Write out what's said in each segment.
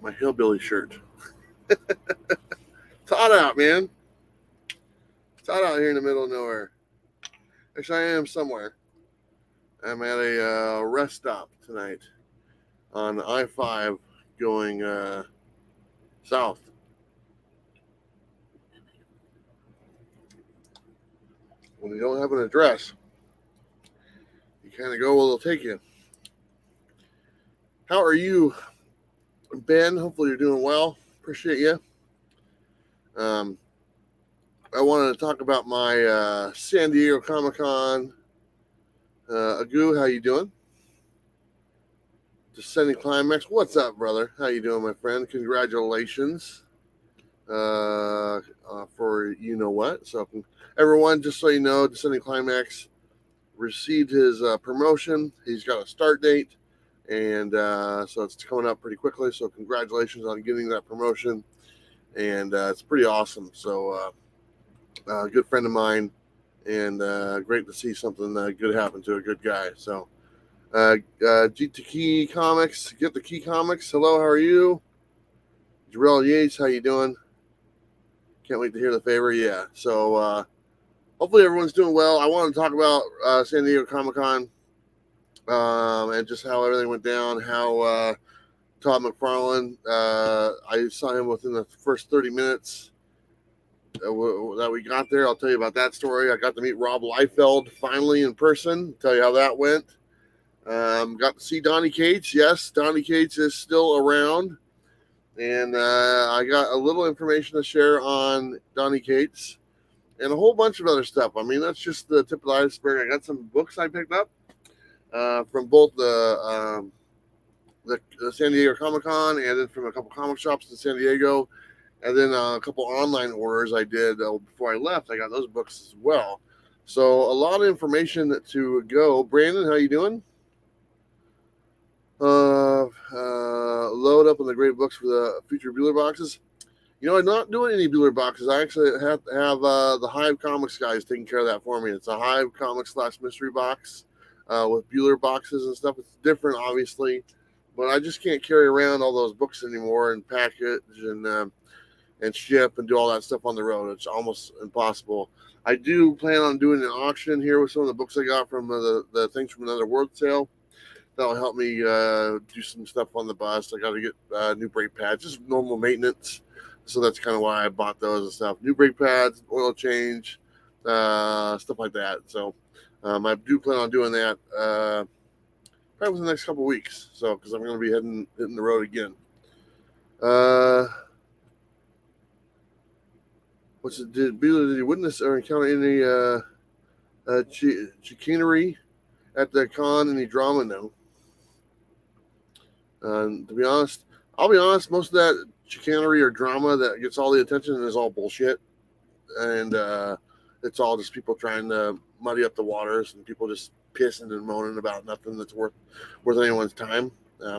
my hillbilly shirt. It's hot out, man. It's hot out here in the middle of nowhere. Actually, I am somewhere. I'm at a rest stop tonight on I-5 going south. When you don't have an address, you kind of go where they'll take you. How are you, Ben? Hopefully you're doing well. Appreciate you. I wanted to talk about my San Diego Comic-Con. Agu, how you doing? Descending Climax. What's up, brother? How you doing, my friend? Congratulations for you know what. So everyone, just so you know, Descending Climax received his promotion. He's got a start date, and so it's coming up pretty quickly. So congratulations on getting that promotion, and it's pretty awesome. So a good friend of mine, and great to see something good happen to a good guy. So Get the Key Comics. Hello, how are you? Jarrell Yates, how you doing? Can't wait to hear the favor. Yeah. So hopefully everyone's doing well. I want to talk about San Diego Comic-Con and just how everything went down. How Todd Mcfarlane, I saw him within the first 30 minutes that we got there. I'll tell you about that story. I got to meet Rob Liefeld finally in person. Tell you how that went. Got to see Donnie Cates. Yes, Donnie Cates is still around. And I got a little information to share on Donnie Cates and a whole bunch of other stuff. I mean, that's just the tip of the iceberg. I got some books I picked up from both the San Diego Comic-Con and then from a couple comic shops in San Diego. And then a couple online orders I did before I left. I got those books as well. So a lot of information to go. Brandon, how you doing? Load up on the great books for the future Bueller boxes. You know, I'm not doing any Bueller boxes. I actually have the HIVE Comics guys taking care of that for me. It's a HIVE Comics / mystery box with Bueller boxes and stuff. It's different, obviously, but I just can't carry around all those books anymore and package and ship and do all that stuff on the road. It's almost impossible. I do plan on doing an auction here with some of the books I got from the Things from Another World sale. That'll help me do some stuff on the bus. I got to get new brake pads, just normal maintenance. So that's kind of why I bought those and stuff. New brake pads, oil change, stuff like that. So I do plan on doing that probably within the next couple of weeks. So because I'm going to be hitting the road again. Did you witness or encounter any chicanery at the con? Any drama? No. To be honest, I'll be honest, most of that chicanery or drama that gets all the attention is all bullshit. And it's all just people trying to muddy up the waters and people just pissing and moaning about nothing that's worth anyone's time.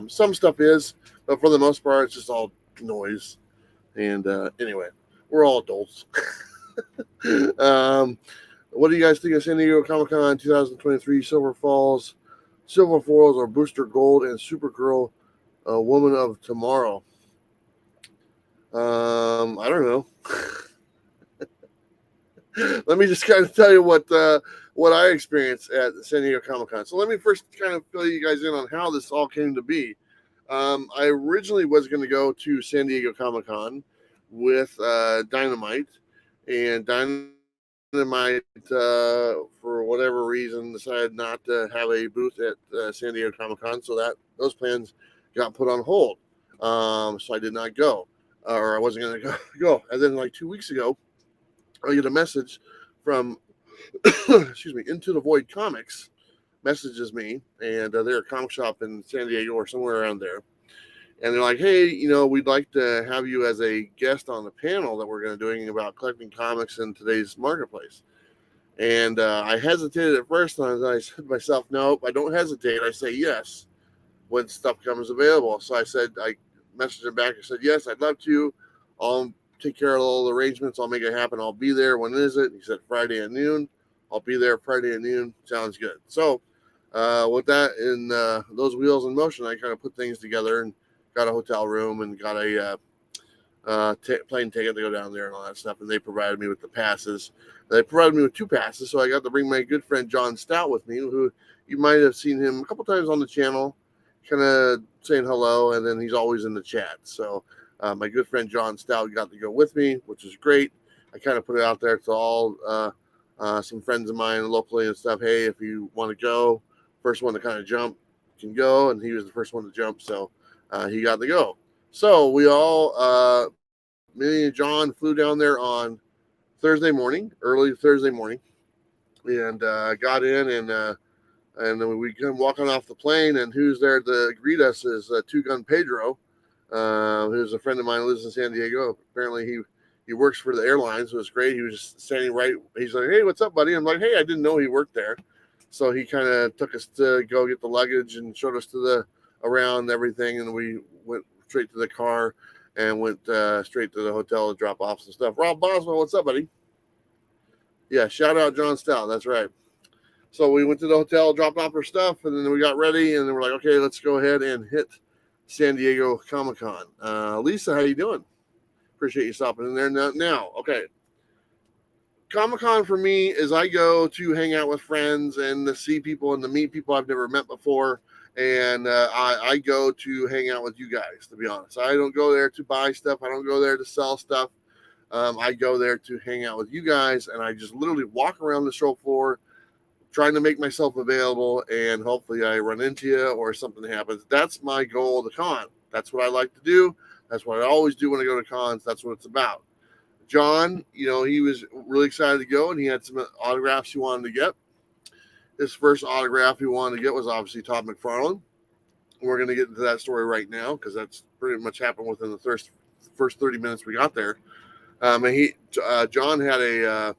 Some stuff is, but for the most part, it's just all noise. And anyway, we're all adults. What do you guys think of San Diego Comic-Con 2023 Silver Falls, Silver Foils, or Booster Gold and Supergirl Woman of Tomorrow? I don't know. Let me just kind of tell you what I experienced at San Diego Comic-Con. So let me first kind of fill you guys in on how this all came to be. I originally was going to go to San Diego Comic-Con with Dynamite, and Dynamite, for whatever reason, decided not to have a booth at San Diego Comic-Con, so that those plans got put on hold. So I did not go, or I wasn't going to go. And then like 2 weeks ago, I get a message from, excuse me, Into the Void Comics messages me, and they're a comic shop in San Diego or somewhere around there. And they're like, hey, we'd like to have you as a guest on the panel that we're going to be doing about collecting comics in today's marketplace. And I hesitated at first, and I said to myself, no, I don't hesitate. I say yes when stuff comes available. So I messaged him back. I said, yes, I'd love to. I'll take care of all the arrangements. I'll make it happen. I'll be there. When is it? He said Friday at noon. I'll be there Friday at noon. Sounds good. So with that in those wheels in motion, I kind of put things together and got a hotel room and got a plane ticket to go down there and all that stuff. And they provided me with the passes. They provided me with 2 passes, so I got to bring my good friend John Stout with me, who you might have seen him a couple times on the channel, kind of saying hello, and then he's always in the chat. So my good friend John Stout got to go with me, which is great. I kind of put it out there to all some friends of mine locally and stuff. Hey, if you want to go, first one to kind of jump can go, and he was the first one to jump, so he got to go. So we all, me and John flew down there on Thursday morning, early Thursday morning, and got in, and then we come walking off the plane, and who's there to greet us is Two Gun Pedro, who's a friend of mine who lives in San Diego. Apparently he works for the airlines, so it's great. He was just standing right. He's like, "Hey, what's up, buddy?" I'm like, "Hey, I didn't know he worked there." So he kind of took us to go get the luggage and showed us to the around everything, and we went straight to the car and went straight to the hotel to drop off some stuff. Rob Boswell, what's up, buddy? Yeah, shout out John Stout. That's right. So we went to the hotel, dropped off our stuff, and then we got ready, and then we're like, okay, let's go ahead and hit San Diego Comic-Con. Lisa, how you doing? Appreciate you stopping in there. Now, okay. Comic-Con for me is I go to hang out with friends and to see people and to meet people I've never met before. And I go to hang out with you guys, to be honest. I don't go there to buy stuff. I don't go there to sell stuff. I go there to hang out with you guys, and I just literally walk around the show floor trying to make myself available, and hopefully I run into you or something happens. That's my goal of the con. That's what I like to do. That's what I always do when I go to cons. That's what it's about. John, he was really excited to go, and he had some autographs he wanted to get. His first autograph he wanted to get was obviously Todd Mcfarlane. We're going to get into that story right now because that's pretty much happened within the first 30 minutes we got there. And John had a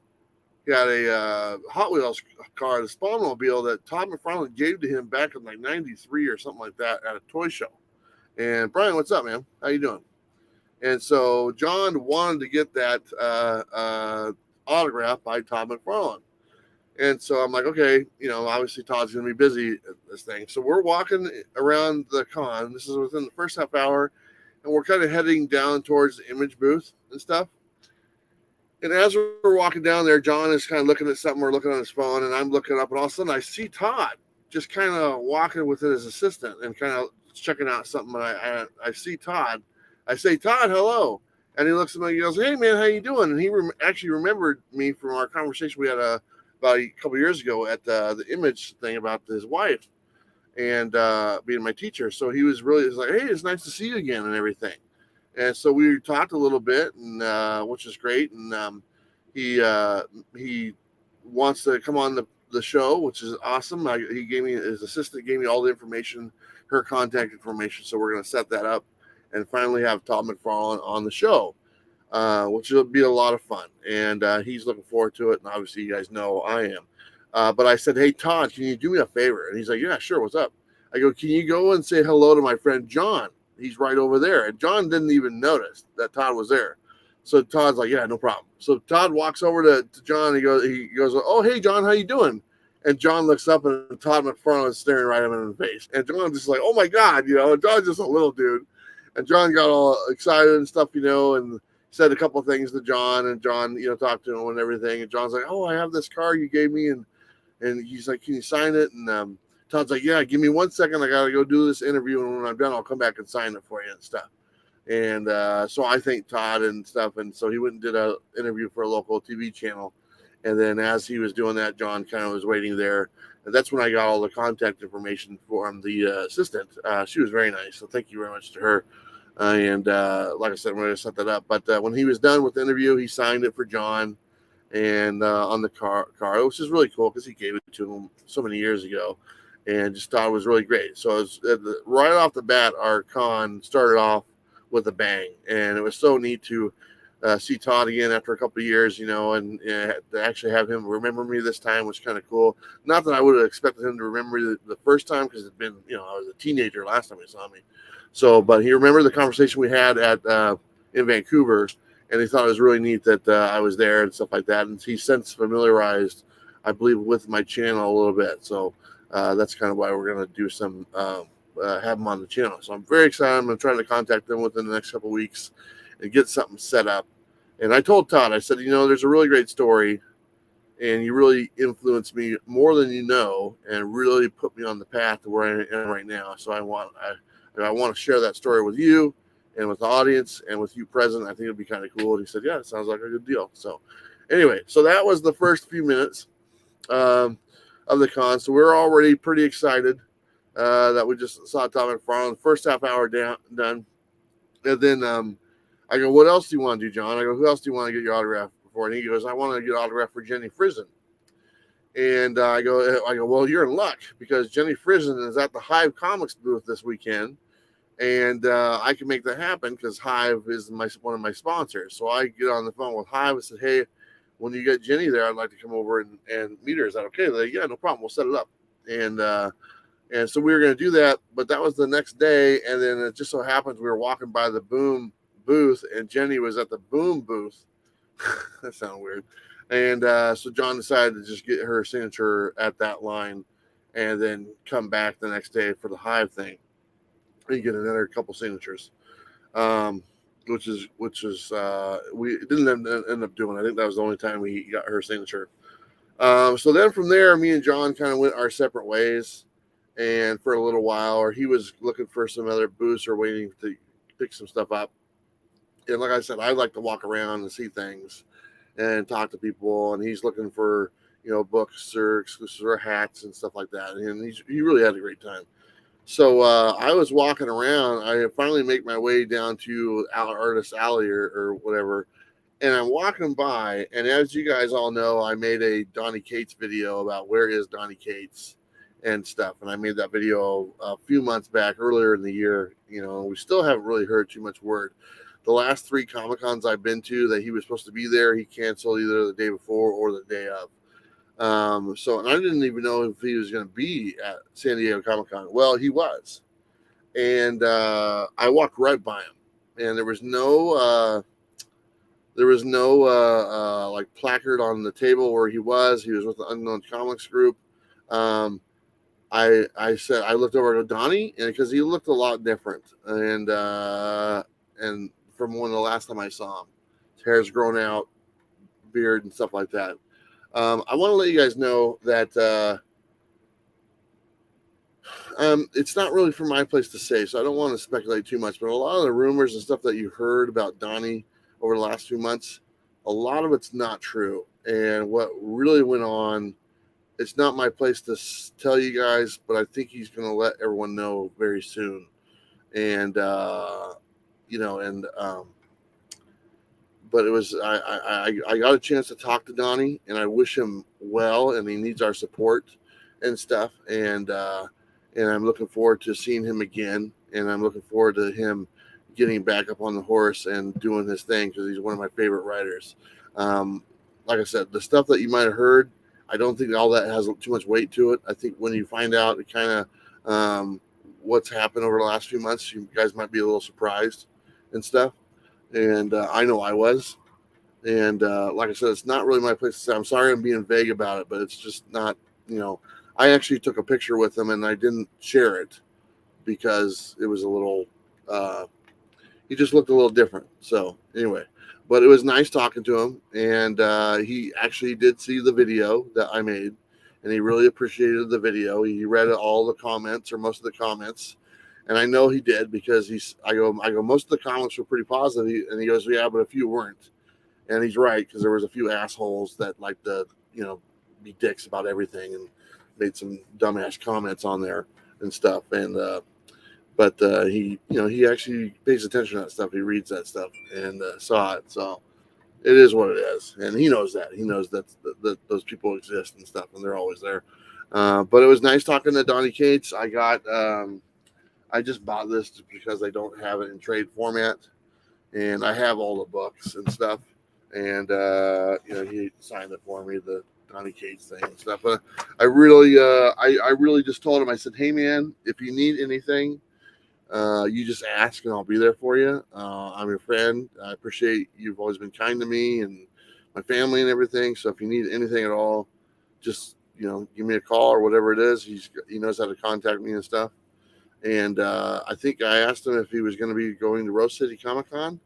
Hot Wheels car, the Spawnmobile that Todd Mcfarlane gave to him back in like '93 or something like that at a toy show. And Brian, what's up, man? How you doing? And so John wanted to get that autograph by Todd Mcfarlane. And so I'm like, okay, obviously Todd's going to be busy at this thing. So we're walking around the con. This is within the first half hour. And we're kind of heading down towards the image booth and stuff. And as we're walking down there, John is kind of looking at something. We're looking on his phone, and I'm looking up. And all of a sudden, I see Todd just kind of walking with his assistant and kind of checking out something. And I see Todd. I say, Todd, hello. And he looks at me and he goes, hey, man, how you doing? And he actually remembered me from our conversation we had about a couple years ago at the image thing about his wife and being my teacher. So he was like, hey, it's nice to see you again and everything. And so we talked a little bit, and which is great. And he wants to come on the show, which is awesome. His assistant gave me all the information, her contact information. So we're going to set that up and finally have Todd Mcfarlane on the show, which will be a lot of fun. And he's looking forward to it. And obviously you guys know I am. But I said, hey, Todd, can you do me a favor? And he's like, yeah, sure. What's up? I go, can you go and say hello to my friend John? He's right over there. And John didn't even notice that Todd was there. So Todd's like, yeah, no problem. So Todd walks over to John. He goes, oh, hey, John, how you doing? And John looks up, and Todd Mcfarlane is staring right at him in the face. And John's just like, oh, my God, and John's just a little dude. And John got all excited and stuff, and said a couple of things to John. And John, talked to him and everything. And John's like, oh, I have this card you gave me. And he's like, can you sign it? And Todd's like, yeah, give me 1 second. I got to go do this interview. And when I'm done, I'll come back and sign it for you and stuff. And so I thanked Todd and stuff. And so he went and did an interview for a local TV channel. And then as he was doing that, John kind of was waiting there. And that's when I got all the contact information from the assistant. She was very nice. So thank you very much to her. And like I said, we're going to set that up. But when he was done with the interview, he signed it for John and on the car, which is really cool because he gave it to him so many years ago. And just thought it was really great. So it was, right off the bat, our con started off with a bang. And it was so neat to see Todd again after a couple of years, and to actually have him remember me this time was kind of cool. Not that I would have expected him to remember the first time because it's been, I was a teenager last time he saw me. So, but he remembered the conversation we had in Vancouver, and he thought it was really neat that I was there and stuff like that. And he's since familiarized, I believe, with my channel a little bit. So that's kind of why we're going to do some have them on the channel. So I'm very excited. I'm going to try to contact them within the next couple of weeks and get something set up. And I told Todd, I said, there's a really great story, and you really influenced me more than you know, and really put me on the path to where I am right now. So I want to share that story with you and with the audience and with you present. I think it'd be kind of cool. And he said, yeah, it sounds like a good deal. So anyway, so that was the first few minutes of the con. So we're already pretty excited that we just saw Todd Mcfarlane. The first half hour done. And then I go, what else do you want to do, John? I go, who else do you want to get your autograph for? And he goes, I want to get autograph for Jenny Frison. And I go, well, you're in luck, because Jenny Frison is at the HIVE Comics booth this weekend. And I can make that happen because HIVE is one of my sponsors. So I get on the phone with HIVE and said, hey, when you get Jenny there, I'd like to come over and meet her. Is that okay? They're like, yeah, no problem. We'll set it up. And so we were going to do that, but that was the next day. And then it just so happens we were walking by the Boom booth, and Jenny was at the Boom booth. That sounds weird. And so John decided to just get her signature at that line and then come back the next day for the HIVE thing. And get another couple signatures, which is we didn't end up doing. I think that was the only time we got her signature. So then from there, me and John kind of went our separate ways, and for a little while, or he was looking for some other booths or waiting to pick some stuff up. And like I said, I like to walk around and see things and talk to people, and he's looking for books or exclusives or hats and stuff like that. And he really had a great time. So I was walking around. I finally make my way down to Artist Alley or whatever, and I'm walking by. And as you guys all know, I made a Donnie Cates video about where is Donnie Cates and stuff. And I made that video a few months back, earlier in the year. We still haven't really heard too much word. The last 3 Comic-Cons I've been to that he was supposed to be there, he canceled either the day before or the day of. And I didn't even know if he was going to be at San Diego Comic-Con. Well, he was. And I walked right by him, and there was no like placard on the table where he was. He was with the Unknown Comics group. I said, I looked over to Donnie, and because he looked a lot different, and from when the last time I saw him, his hair's grown out, beard and stuff like that. I want to let you guys know that it's not really for my place to say, so I don't want to speculate too much, but a lot of the rumors and stuff that you heard about Donnie over the last few months, a lot of it's not true. And what really went on, it's not my place to tell you guys, but I think he's going to let everyone know very soon. And, but it was, I got a chance to talk to Donnie, and I wish him well, and he needs our support and stuff. And I'm looking forward to seeing him again. And I'm looking forward to him getting back up on the horse and doing his thing, because he's one of my favorite writers. Like I said, the stuff that you might have heard, I don't think all that has too much weight to it. I think when you find out it kind of what's happened over the last few months, you guys might be a little surprised and stuff. And I know I was. And like I said, it's not really my place to say. I'm sorry I'm being vague about it, but it's just not, I actually took a picture with him, and I didn't share it because it was a little, he just looked a little different. So anyway, but it was nice talking to him. And he actually did see the video that I made, and he really appreciated the video. He read all the comments, or most of the comments. And I know he did, because I go, most of the comments were pretty positive. And he goes, yeah, but a few weren't. And he's right, because there was a few assholes that like to, be dicks about everything and made some dumbass comments on there and stuff. And, but he actually pays attention to that stuff. He reads that stuff and saw it. So it is what it is. And he knows that. He knows that those people exist and stuff, and they're always there. But it was nice talking to Donnie Cates. I just bought this just because I don't have it in trade format, and I have all the books and stuff. And he signed it for me, the Donnie Cates thing and stuff. But I really just told him, I said, hey man, if you need anything, you just ask and I'll be there for you. I'm your friend. I appreciate you've always been kind to me and my family and everything. So if you need anything at all, just give me a call or whatever it is. He knows how to contact me and stuff. And I think I asked him if he was going to be going to Rose City Comic Con,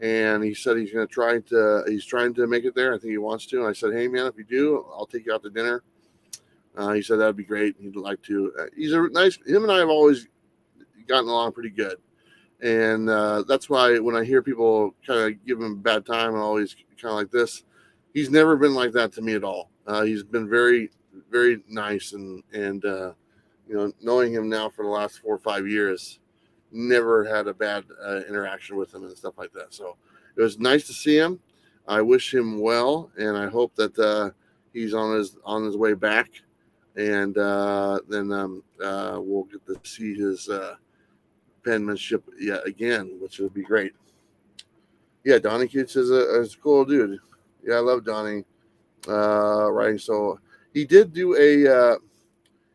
and he said he's going to he's trying to make it there. I think he wants to. And I said, hey man, if you do, I'll take you out to dinner. He said that'd be great. He'd like to. He's a nice. Him and I have always gotten along pretty good, and that's why when I hear people kind of give him a bad time and always kind of like this, he's never been like that to me at all. He's been very, very nice, and knowing him now for the last 4 or 5 years, never had a bad interaction with him and stuff like that. So it was nice to see him. I wish him well, and I hope that he's on his way back, and then we'll get to see his penmanship yet again, which would be great. Yeah, Donnie Cates is a cool dude. Yeah, I love Donnie writing. So he did do a.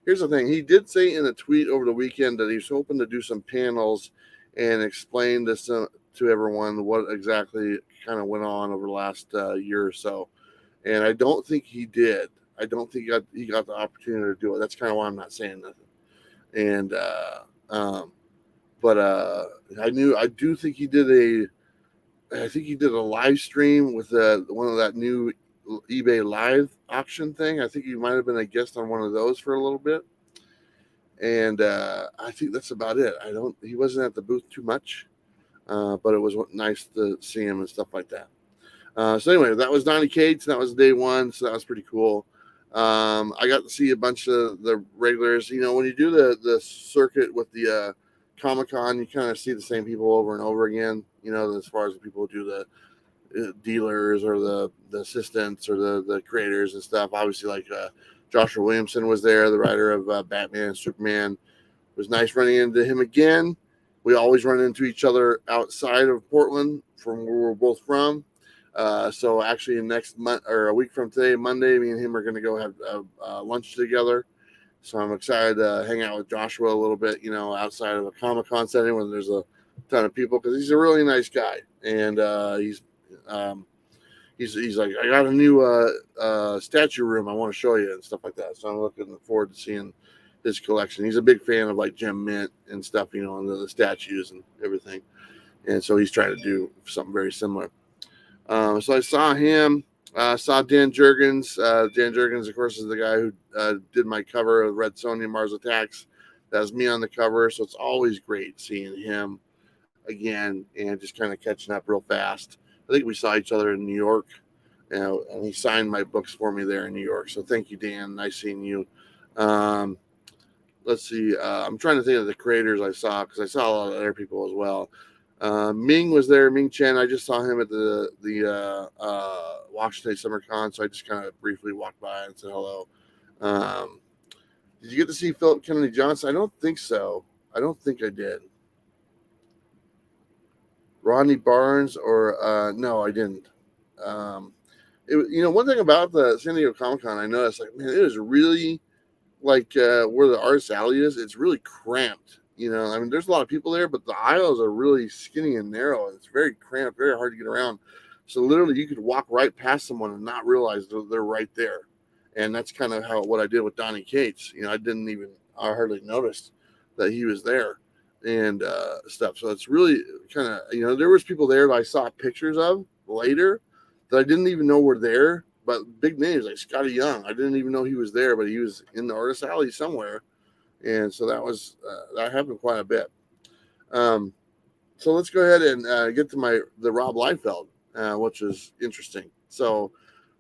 Here's the thing. He did say in a tweet over the weekend that he's hoping to do some panels and explain this to everyone what exactly kind of went on over the last year or so. And I don't think he did. I don't think he got the opportunity to do it. That's kind of why I'm not saying nothing. And but I do think he did a live stream with one of that new eBay live auction thing. I think he might have been a guest on one of those for a little bit. And I think that's about it. He wasn't at the booth too much, but it was nice to see him and stuff like that. So anyway, that was Donnie Cates. That was day one. So that was pretty cool. I got to see a bunch of the regulars. When you do the circuit with the Comic-Con, you kind of see the same people over and over again, as far as the people who do the dealers or the assistants or the creators and stuff. Obviously, like Joshua Williamson was there, the writer of Batman and Superman. It was nice running into him again. We always run into each other outside of Portland from where we're both from. So actually next month or a week from today, Monday, me and him are going to go have lunch together. So I'm excited to hang out with Joshua a little bit, outside of a Comic-Con setting when there's a ton of people, because he's a really nice guy. And he's like, I got a new statue room I want to show you and stuff like that. So I'm looking forward to seeing his collection. He's a big fan of like Gem Mint and stuff, and the statues and everything. And so he's trying to do something very similar. So I saw him. Saw Dan Jurgens. Dan Jurgens, of course, is the guy who did my cover of Red Sonja Mars Attacks. That was me on the cover. So it's always great seeing him again and just kind of catching up real fast. I think we saw each other in New York, and he signed my books for me there in New York. So thank you, Dan. Nice seeing you. Let's see. I'm trying to think of the creators I saw, because I saw a lot of other people as well. Ming was there. Ming Chen. I just saw him at the Washington Summer Con, so I just kind of briefly walked by and said hello. Did you get to see Philip Kennedy Johnson? I don't think so. I don't think I did. Rodney Barnes or no, I didn't. One thing about the San Diego Comic Con, I noticed, like, man, it is really like where the artist alley is. It's really cramped. I mean, there's a lot of people there, but the aisles are really skinny and narrow. It's very cramped, very hard to get around. So literally, you could walk right past someone and not realize they're right there. And that's kind of what I did with Donnie Cates. I hardly noticed that he was there and stuff. So it's really kind of, there was people there that I saw pictures of later that I didn't even know were there, but big names like Scotty Young. I didn't even know he was there, but he was in the artist alley somewhere. And so that happened quite a bit. So let's go ahead and get to the Rob Liefeld, which is interesting. So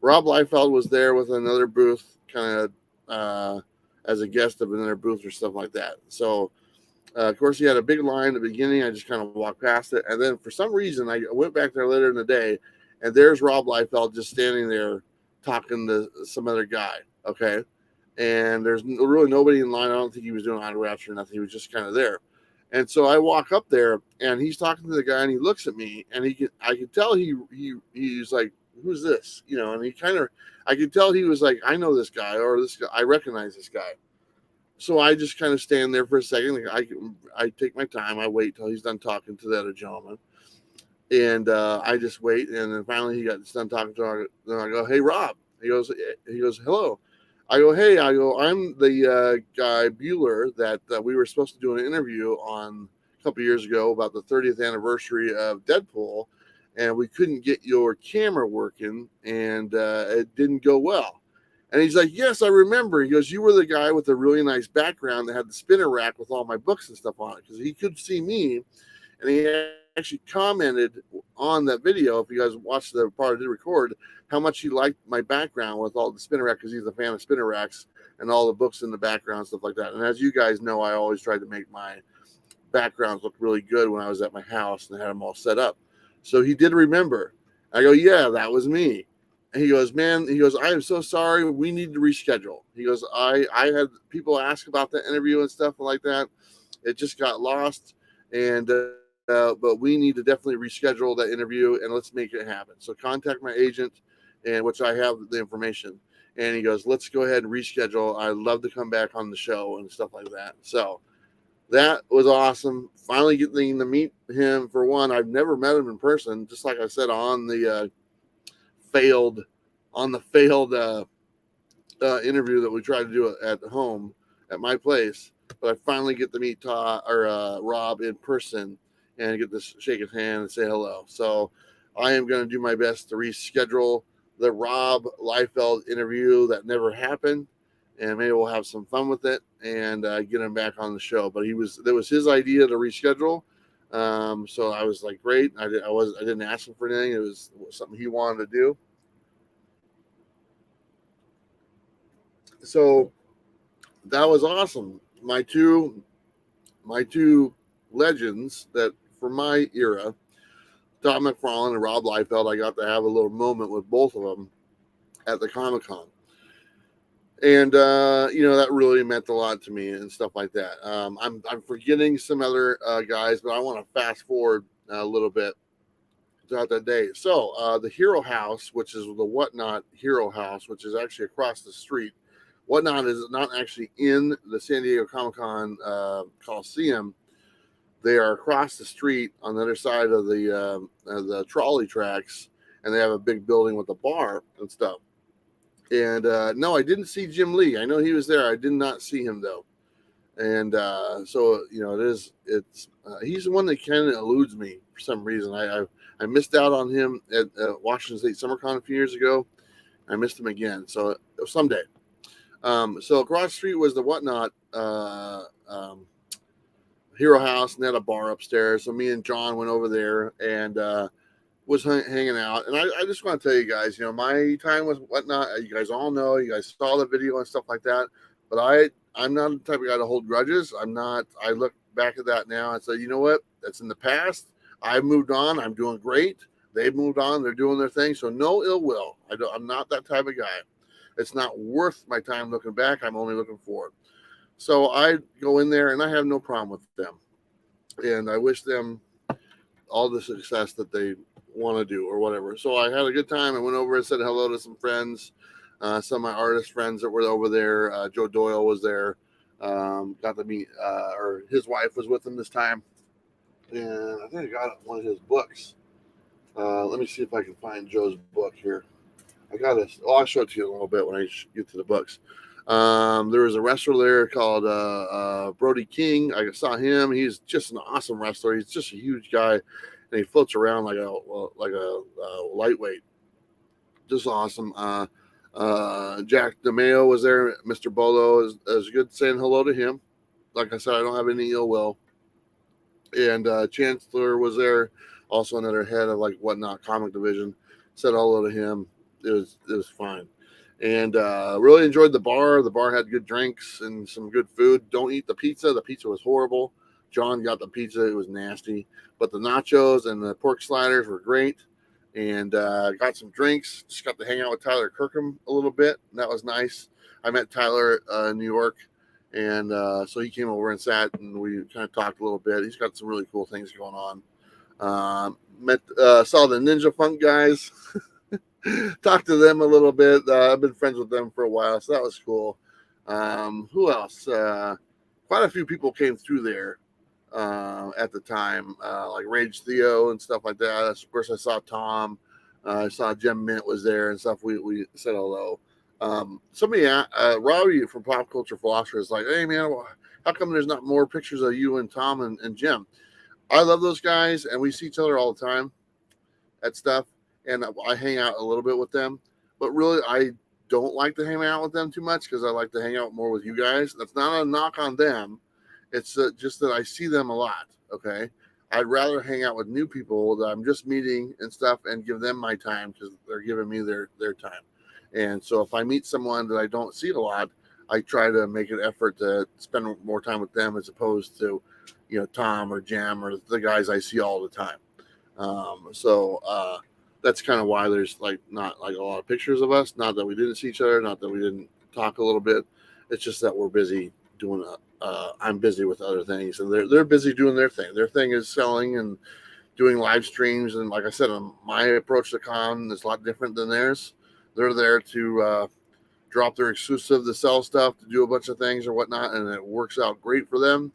Rob Liefeld was there with another booth, kind of as a guest of another booth or stuff like that. So of course he had a big line at the beginning. I just kind of walked past it, and then for some reason I went back there later in the day, and there's Rob Liefeld just standing there talking to some other guy. Okay. And there's really nobody in line. I don't think he was doing autographs or nothing. He was just kind of there. And so I walk up there, and he's talking to the guy, and he looks at me, and I could tell he's like, who's this? And I could tell he was like, I know this guy, or this guy, I recognize this guy. So I just kind of stand there for a second. Like I take my time. I wait till he's done talking to the other gentleman. And I just wait. And then finally he got done talking to him. Then I go, hey, Rob. He goes, hello. I go, hey, I'm the guy Bueller that we were supposed to do an interview on a couple years ago about the 30th anniversary of Deadpool, and we couldn't get your camera working, and it didn't go well. And he's like, yes, I remember. He goes, you were the guy with the really nice background that had the spinner rack with all my books and stuff on it, because he could see me, and he actually commented on that video, if you guys watched the part I did record, how much he liked my background with all the spinner rack, because he's a fan of spinner racks and all the books in the background, stuff like that. And as you guys know, I always tried to make my backgrounds look really good when I was at my house and had them all set up. So he did remember. I go, yeah, that was me. And he goes, man, I am so sorry. We need to reschedule. He goes, I had people ask about the interview and stuff like that. It just got lost. And, but we need to definitely reschedule that interview and let's make it happen. So contact my agent, and which I have the information. And he goes, let's go ahead and reschedule. I'd love to come back on the show and stuff like that. So that was awesome. Finally getting to meet him. For one, I've never met him in person. Just like I said on the failed interview that we tried to do at home at my place. But I finally get to meet Todd or Rob in person and get to shake his hand and say hello. So I am going to do my best to reschedule the Rob Liefeld interview that never happened, and maybe we'll have some fun with it and get him back on the show. But that was his idea to reschedule. So I was like, great. I didn't ask him for anything. It was something he wanted to do. So that was awesome. My two legends that from my era, Todd Mcfarlane and Rob Liefeld, I got to have a little moment with both of them at the Comic-Con. And, that really meant a lot to me and stuff like that. I'm forgetting some other guys, but I want to fast forward a little bit throughout that day. So the Hero House, which is the Whatnot Hero House, which is actually across the street. Whatnot is not actually in the San Diego Comic-Con Coliseum. They are across the street on the other side of the trolley tracks, and they have a big building with a bar and stuff. And no, I didn't see Jim Lee. I know he was there. I did not see him though. And so he's the one that kind of eludes me for some reason. I missed out on him at Washington State SummerCon a few years ago. I missed him again. So someday. So across the street was the Whatnot Hero House, and they had a bar upstairs. So me and John went over there and was hanging out. And I just want to tell you guys, my time with Whatnot, you guys all know, you guys saw the video and stuff like that. But I'm not the type of guy to hold grudges. I look back at that now and say, you know what? That's in the past. I've moved on. I'm doing great. They've moved on. They're doing their thing. So no ill will. I'm not that type of guy. It's not worth my time looking back. I'm only looking forward. So I go in there and I have no problem with them. And I wish them all the success that they want to do or whatever. So I had a good time. I went over and said hello to some friends, some of my artist friends that were over there. Joe Doyle was there. Got to meet, or his wife was with him this time. And I think I got one of his books. Let me see if I can find Joe's book here. I'll show it to you a little bit when I get to the books. There was a wrestler there called Brody King. I saw him. He's just an awesome wrestler. He's just a huge guy, and he floats around like a lightweight. Just awesome. Jack DeMeo was there. Mr. Bolo is good. Saying hello to him. Like I said, I don't have any ill will. And Chancellor was there, also another head of Whatnot comic division. Said hello to him. It was fine. And really enjoyed the bar. The bar had good drinks and some good food. Don't eat the pizza. The pizza was horrible. John got the pizza. It was nasty. But the nachos and the pork sliders were great. And got some drinks. Just got to hang out with Tyler Kirkham a little bit. And that was nice. I met Tyler in New York. And so he came over and sat, and we kind of talked a little bit. He's got some really cool things going on. Saw the Ninja Funk guys. Talked to them a little bit. I've been friends with them for a while, so that was cool. Who else? Quite a few people came through there at the time, like Rage Theo and stuff like that. Of course, I saw Tom. I saw Jem Mint was there and stuff. We said hello. Somebody, Robbie from Pop Culture Philosopher is like, hey man, how come there's not more pictures of you and Tom and Jim? I love those guys, and we see each other all the time at stuff, and I hang out a little bit with them. But really, I don't like to hang out with them too much because I like to hang out more with you guys. That's not a knock on them. It's just that I see them a lot, okay? I'd rather hang out with new people that I'm just meeting and stuff and give them my time because they're giving me their time. And so if I meet someone that I don't see a lot, I try to make an effort to spend more time with them as opposed to, Tom or Jam or the guys I see all the time. That's kind of why there's not a lot of pictures of us. Not that we didn't see each other, not that we didn't talk a little bit. It's just that we're busy doing. I'm busy with other things, and they're busy doing their thing. Their thing is selling and doing live streams. And like I said, my approach to con is a lot different than theirs. They're there to drop their exclusive, to sell stuff, to do a bunch of things or whatnot, and it works out great for them.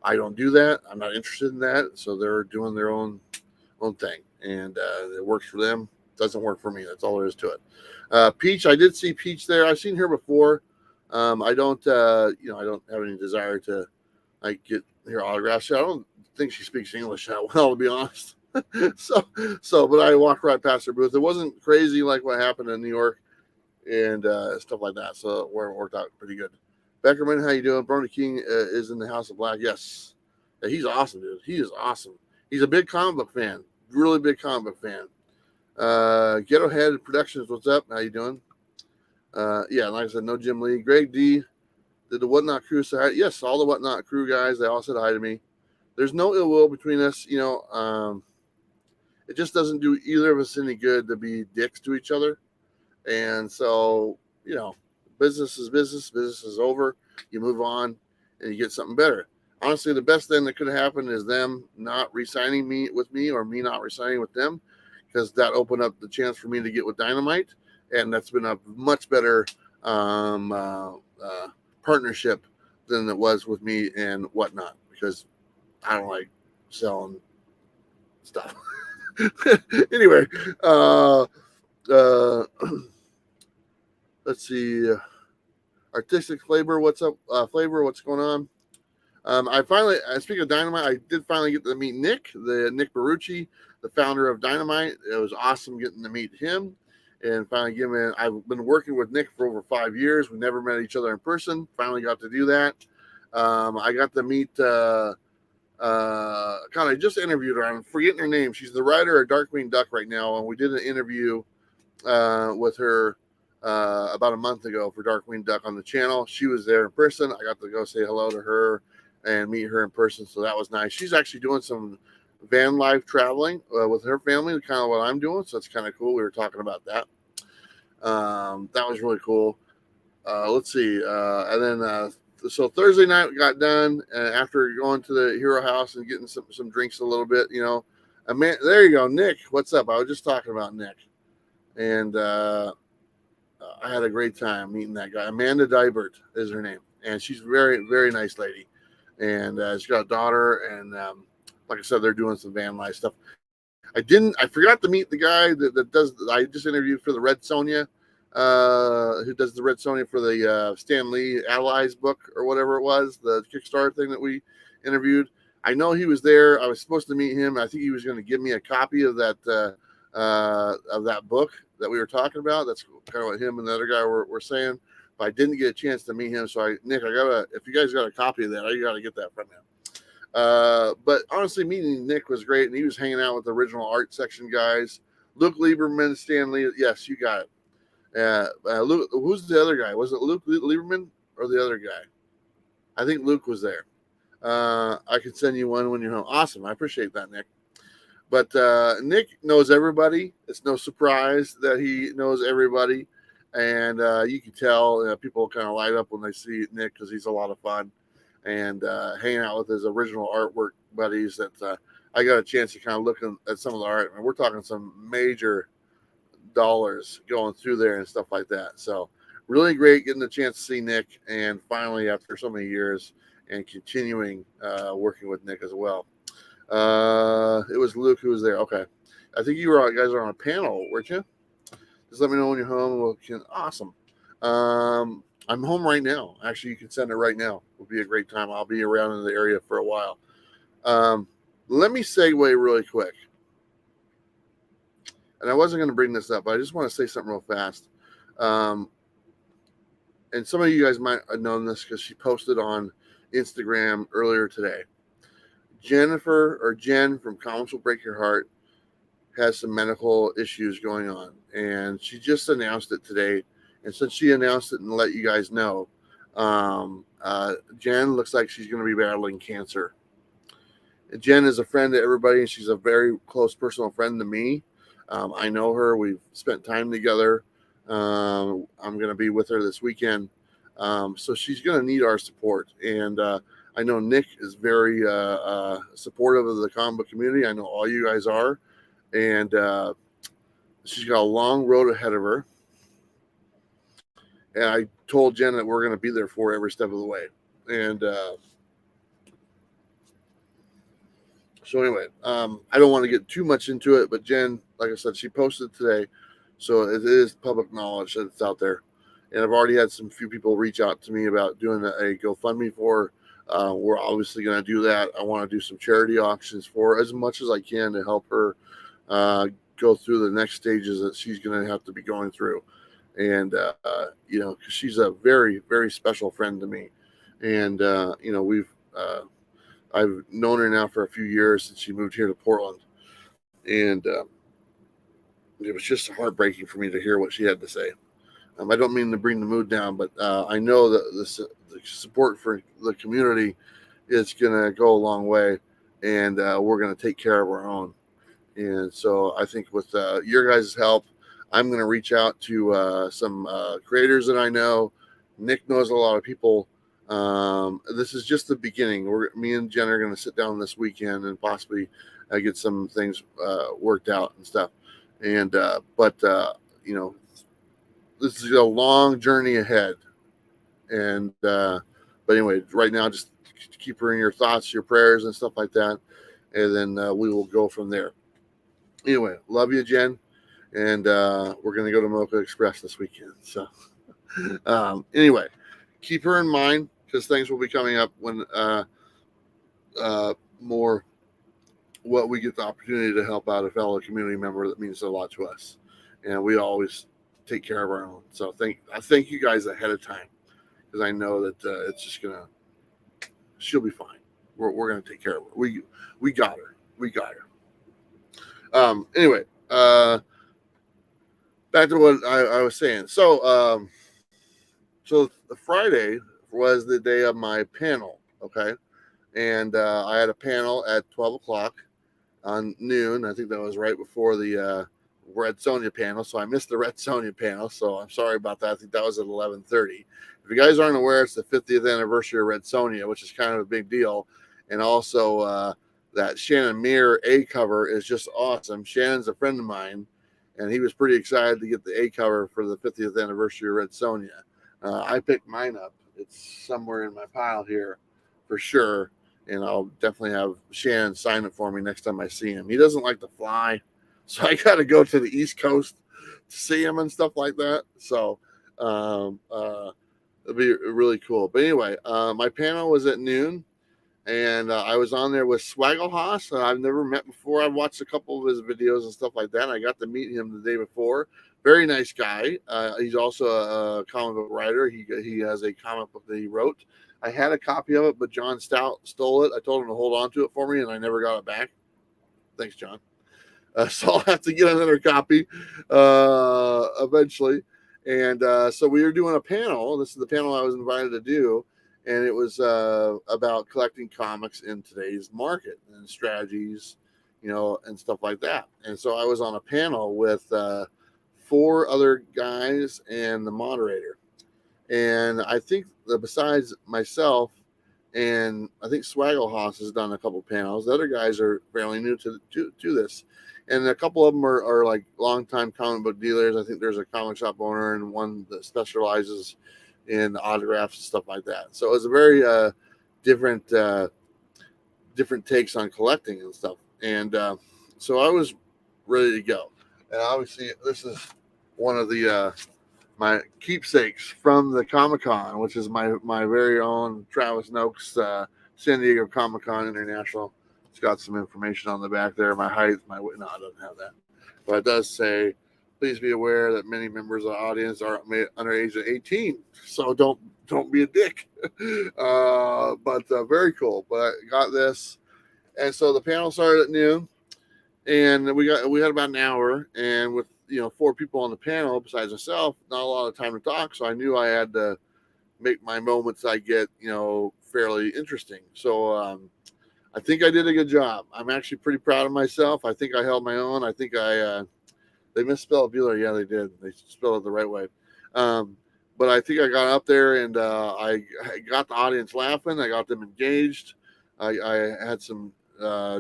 I don't do that. I'm not interested in that. So they're doing their own thing, and it works for them. Doesn't work for me. That's all there is to it. Peach, I did see Peach there. I've seen her before. I don't have any desire to get her autographs. I don't think she speaks English that well, to be honest. But I walked right past her booth. It wasn't crazy like what happened in New York and stuff like that. So it worked out pretty good. Beckerman, how you doing? Brony King is in the House of Black. Yes, yeah, he's awesome, dude. He is awesome. He's a big comic book fan. Really big comic book fan. Ghetto Head Productions, what's up? How you doing? Yeah, like I said, no Jim Lee. Greg D. Did the Whatnot crew say hi? Yes, all the Whatnot crew guys, they all said hi to me. There's no ill will between us. It just doesn't do either of us any good to be dicks to each other. And so, business is business. Business is over. You move on and you get something better. Honestly, the best thing that could happen is them not re-signing me with me or me not re-signing with them, because that opened up the chance for me to get with Dynamite. And that's been a much better partnership than it was with me and Whatnot, because I don't like selling stuff. Anyway, let's see. Artistic Flavor, what's up? Flavor, what's going on? Speaking of Dynamite, I did finally get to meet Nick Barucci, the founder of Dynamite. It was awesome getting to meet him and finally I've been working with Nick for over 5 years. We never met each other in person. Finally got to do that. I got to meet, I just interviewed her. I'm forgetting her name. She's the writer of Darkwing Duck right now. And we did an interview with her about a month ago for Darkwing Duck on the channel. She was there in person. I got to go say hello to her and meet her in person. So that was nice. She's actually doing some van life traveling with her family, kind of what I'm doing. So it's kind of cool. We were talking about that. That was really cool. Let's see. So Thursday night we got done after going to the Hero House and getting some drinks a little bit, there you go. Nick, what's up? I was just talking about Nick. And I had a great time meeting that guy. Amanda Dybert is her name. And she's a very, very nice lady. And she's got a daughter. And like I said, they're doing some van life stuff. I forgot to meet the guy I just interviewed for the Red Sonja, who does the Red Sonja for the Stan Lee Allies book or whatever it was, the Kickstarter thing that we interviewed. I know he was there. I was supposed to meet him. I think he was going to give me a copy of that book that we were talking about. That's kind of what him and the other guy were saying. But I didn't get a chance to meet him. So Nick, if you guys got a copy of that, I got to get that from him. But honestly, meeting Nick was great, and he was hanging out with the original art section guys. Luke Lieberman, Stan Lee. Yes, you got it. Luke, who's the other guy? Was it Luke Lieberman or the other guy? I think Luke was there. I can send you one when you're home. Awesome. I appreciate that, Nick. But Nick knows everybody. It's no surprise that he knows everybody. And you can tell people kind of light up when they see Nick because he's a lot of fun. And hanging out with his original artwork buddies that I got a chance to kind of look at some of the art. And we're talking some major dollars going through there and stuff like that. So really great getting the chance to see Nick, and finally after so many years and continuing working with Nick as well. It was Luke who was there. Okay. I think you guys are on a panel, weren't you? Just let me know when you're home. Awesome. I'm home right now. Actually, you can send it right now. It'll be a great time. I'll be around in the area for a while. Let me segue really quick. And I wasn't going to bring this up, but I just want to say something real fast. And some of you guys might have known this because she posted on Instagram earlier today. Jen from Comments Will Break Your Heart has some medical issues going on, and she just announced it today. And since she announced it and let you guys know, Jen looks like she's going to be battling cancer. Jen is a friend to everybody, and she's a very close personal friend to me. I know her. We've spent time together. I'm going to be with her this weekend. So she's going to need our support. And I know Nick is very supportive of the comic book community. I know all you guys are. And she's got a long road ahead of her. And I told Jen that we're going to be there for her every step of the way. And so anyway, I don't want to get too much into it, but Jen, like I said, she posted today. So it is public knowledge that it's out there. And I've already had some few people reach out to me about doing a GoFundMe for her. We're obviously going to do that. I want to do some charity auctions for her as much as I can to help her go through the next stages that she's going to have to be going through. And, because she's a very, very special friend to me. And, I've known her now for a few years since she moved here to Portland. And it was just heartbreaking for me to hear what she had to say. I don't mean to bring the mood down, but I know that the support for the community is going to go a long way, and we're going to take care of our own. And so I think with your guys' help, I'm going to reach out to some creators that I know. Nick knows a lot of people. This is just the beginning. Me and Jen are going to sit down this weekend and possibly get some things worked out and stuff. And but this is a long journey ahead. And but anyway, right now, just keep her in your thoughts, your prayers, and stuff like that. And then we will go from there. Anyway, love you, Jen. And we're going to go to Mocha Express this weekend. So anyway, keep her in mind because things will be coming up when more what we get the opportunity to help out a fellow community member that means a lot to us. And we always take care of our own. So I thank you guys ahead of time because I know that it's just she'll be fine. We're going to take care of her. We got her. We got her. Anyway, back to what I was saying. So the Friday was the day of my panel. Okay. And I had a panel at 12 o'clock on noon. I think that was right before the Red Sonja panel. So I missed the Red Sonja panel. So I'm sorry about that. I think that was at 11:30. If you guys aren't aware, it's the 50th anniversary of Red Sonja, which is kind of a big deal. And also that Shannon Muir A cover is just awesome. Shannon's a friend of mine, and he was pretty excited to get the A cover for the 50th anniversary of Red Sonja. I picked mine up. It's somewhere in my pile here for sure. And I'll definitely have Shannon sign it for me next time I see him. He doesn't like to fly, so I got to go to the East Coast to see him and stuff like that. So it'll be really cool. But anyway, my panel was at noon, and I was on there with Swaggle I've never met before. I've watched a couple of his videos and stuff like that. I got to meet him the day before. Very nice guy. He's also a comic book writer. He has a comic book that he wrote. I had a copy of it, but John Stout stole it. I told him to hold on to it for me, and I never got it back. Thanks, John. So I'll have to get another copy eventually. And so we were doing a panel. This is the panel I was invited to do, and it was about collecting comics in today's market and strategies, and stuff like that. And so I was on a panel with 4 other guys and the moderator. And I think that besides myself, and I think Swaggle has done a couple panels. The other guys are fairly new to this. And a couple of them are like longtime comic book dealers. I think there's a comic shop owner and one that specializes in autographs and stuff like that. So it was a very different takes on collecting and stuff. And so I was ready to go. And obviously this is one of the my keepsakes from the Comic-Con, which is my very own Travis Noakes San Diego Comic-Con International. It's got some information on the back there, my height, my weight. No, it doesn't have that. But it does say, please be aware that many members of the audience are under age of 18. So don't be a dick. But very cool. But I got this. And so the panel started at noon. And we had about an hour. And with 4 people on the panel besides myself, not a lot of time to talk. So I knew I had to make my moments I get, fairly interesting. So I think I did a good job. I'm actually pretty proud of myself. I think I held my own. I think they misspelled Bueller. Yeah, they did. They spelled it the right way. But I think I got up there and I got the audience laughing. I got them engaged. I had some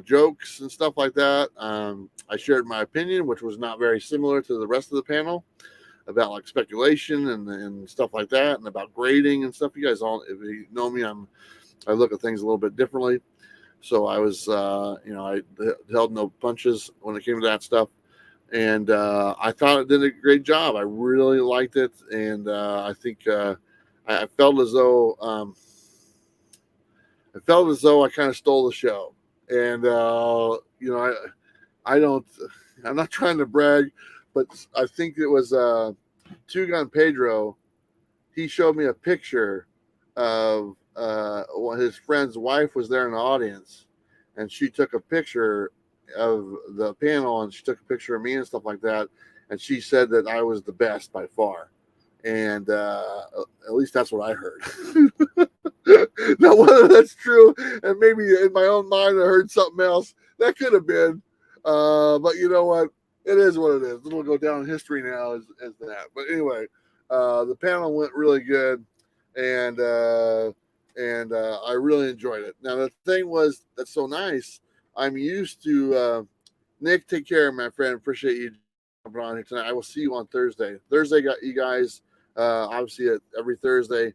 jokes and stuff like that. I shared my opinion, which was not very similar to the rest of the panel, about like speculation and stuff like that, and about grading and stuff. You guys all, if you know me, I look at things a little bit differently. So I was, I held no punches when it came to that stuff. And I thought it did a great job. I really liked it. And I think I felt as though I kind of stole the show. And, I'm not trying to brag, but I think it was Two Gun Pedro. He showed me a picture of his friend's wife was there in the audience, and she took a picture of the panel, and she took a picture of me and stuff like that, and she said that I was the best by far. And at least that's what I heard. Now, whether that's true, and maybe in my own mind I heard something else, that could have been. But you know what? It is what it is. It'll go down in history now as that. But anyway, the panel went really good, and I really enjoyed it. Now, the thing was that's so nice. I'm used to Nick. Take care, my friend. Appreciate you jumping on here tonight. I will see you on Thursday. Thursday, got you guys. Obviously, every Thursday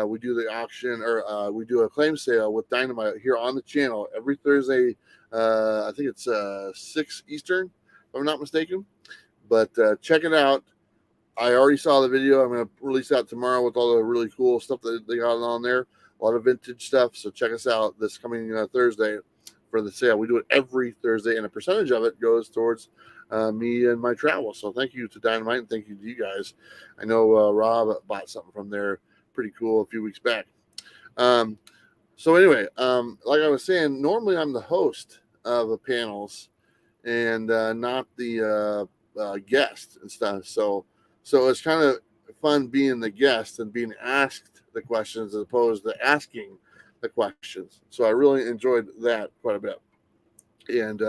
we do the auction or we do a claim sale with Dynamite here on the channel every Thursday. I think it's 6 Eastern, if I'm not mistaken. But check it out. I already saw the video. I'm going to release that tomorrow with all the really cool stuff that they got on there. A lot of vintage stuff. So check us out this coming Thursday for the sale. We do it every Thursday, and a percentage of it goes towards me and my travel. So thank you to Dynamite, and thank you to you guys. I know Rob bought something from there pretty cool a few weeks back. So anyway, like I was saying, normally I'm the host of the panels and not the guest and stuff. So it's kind of fun being the guest and being asked the questions as opposed to asking the questions. So I really enjoyed that quite a bit, and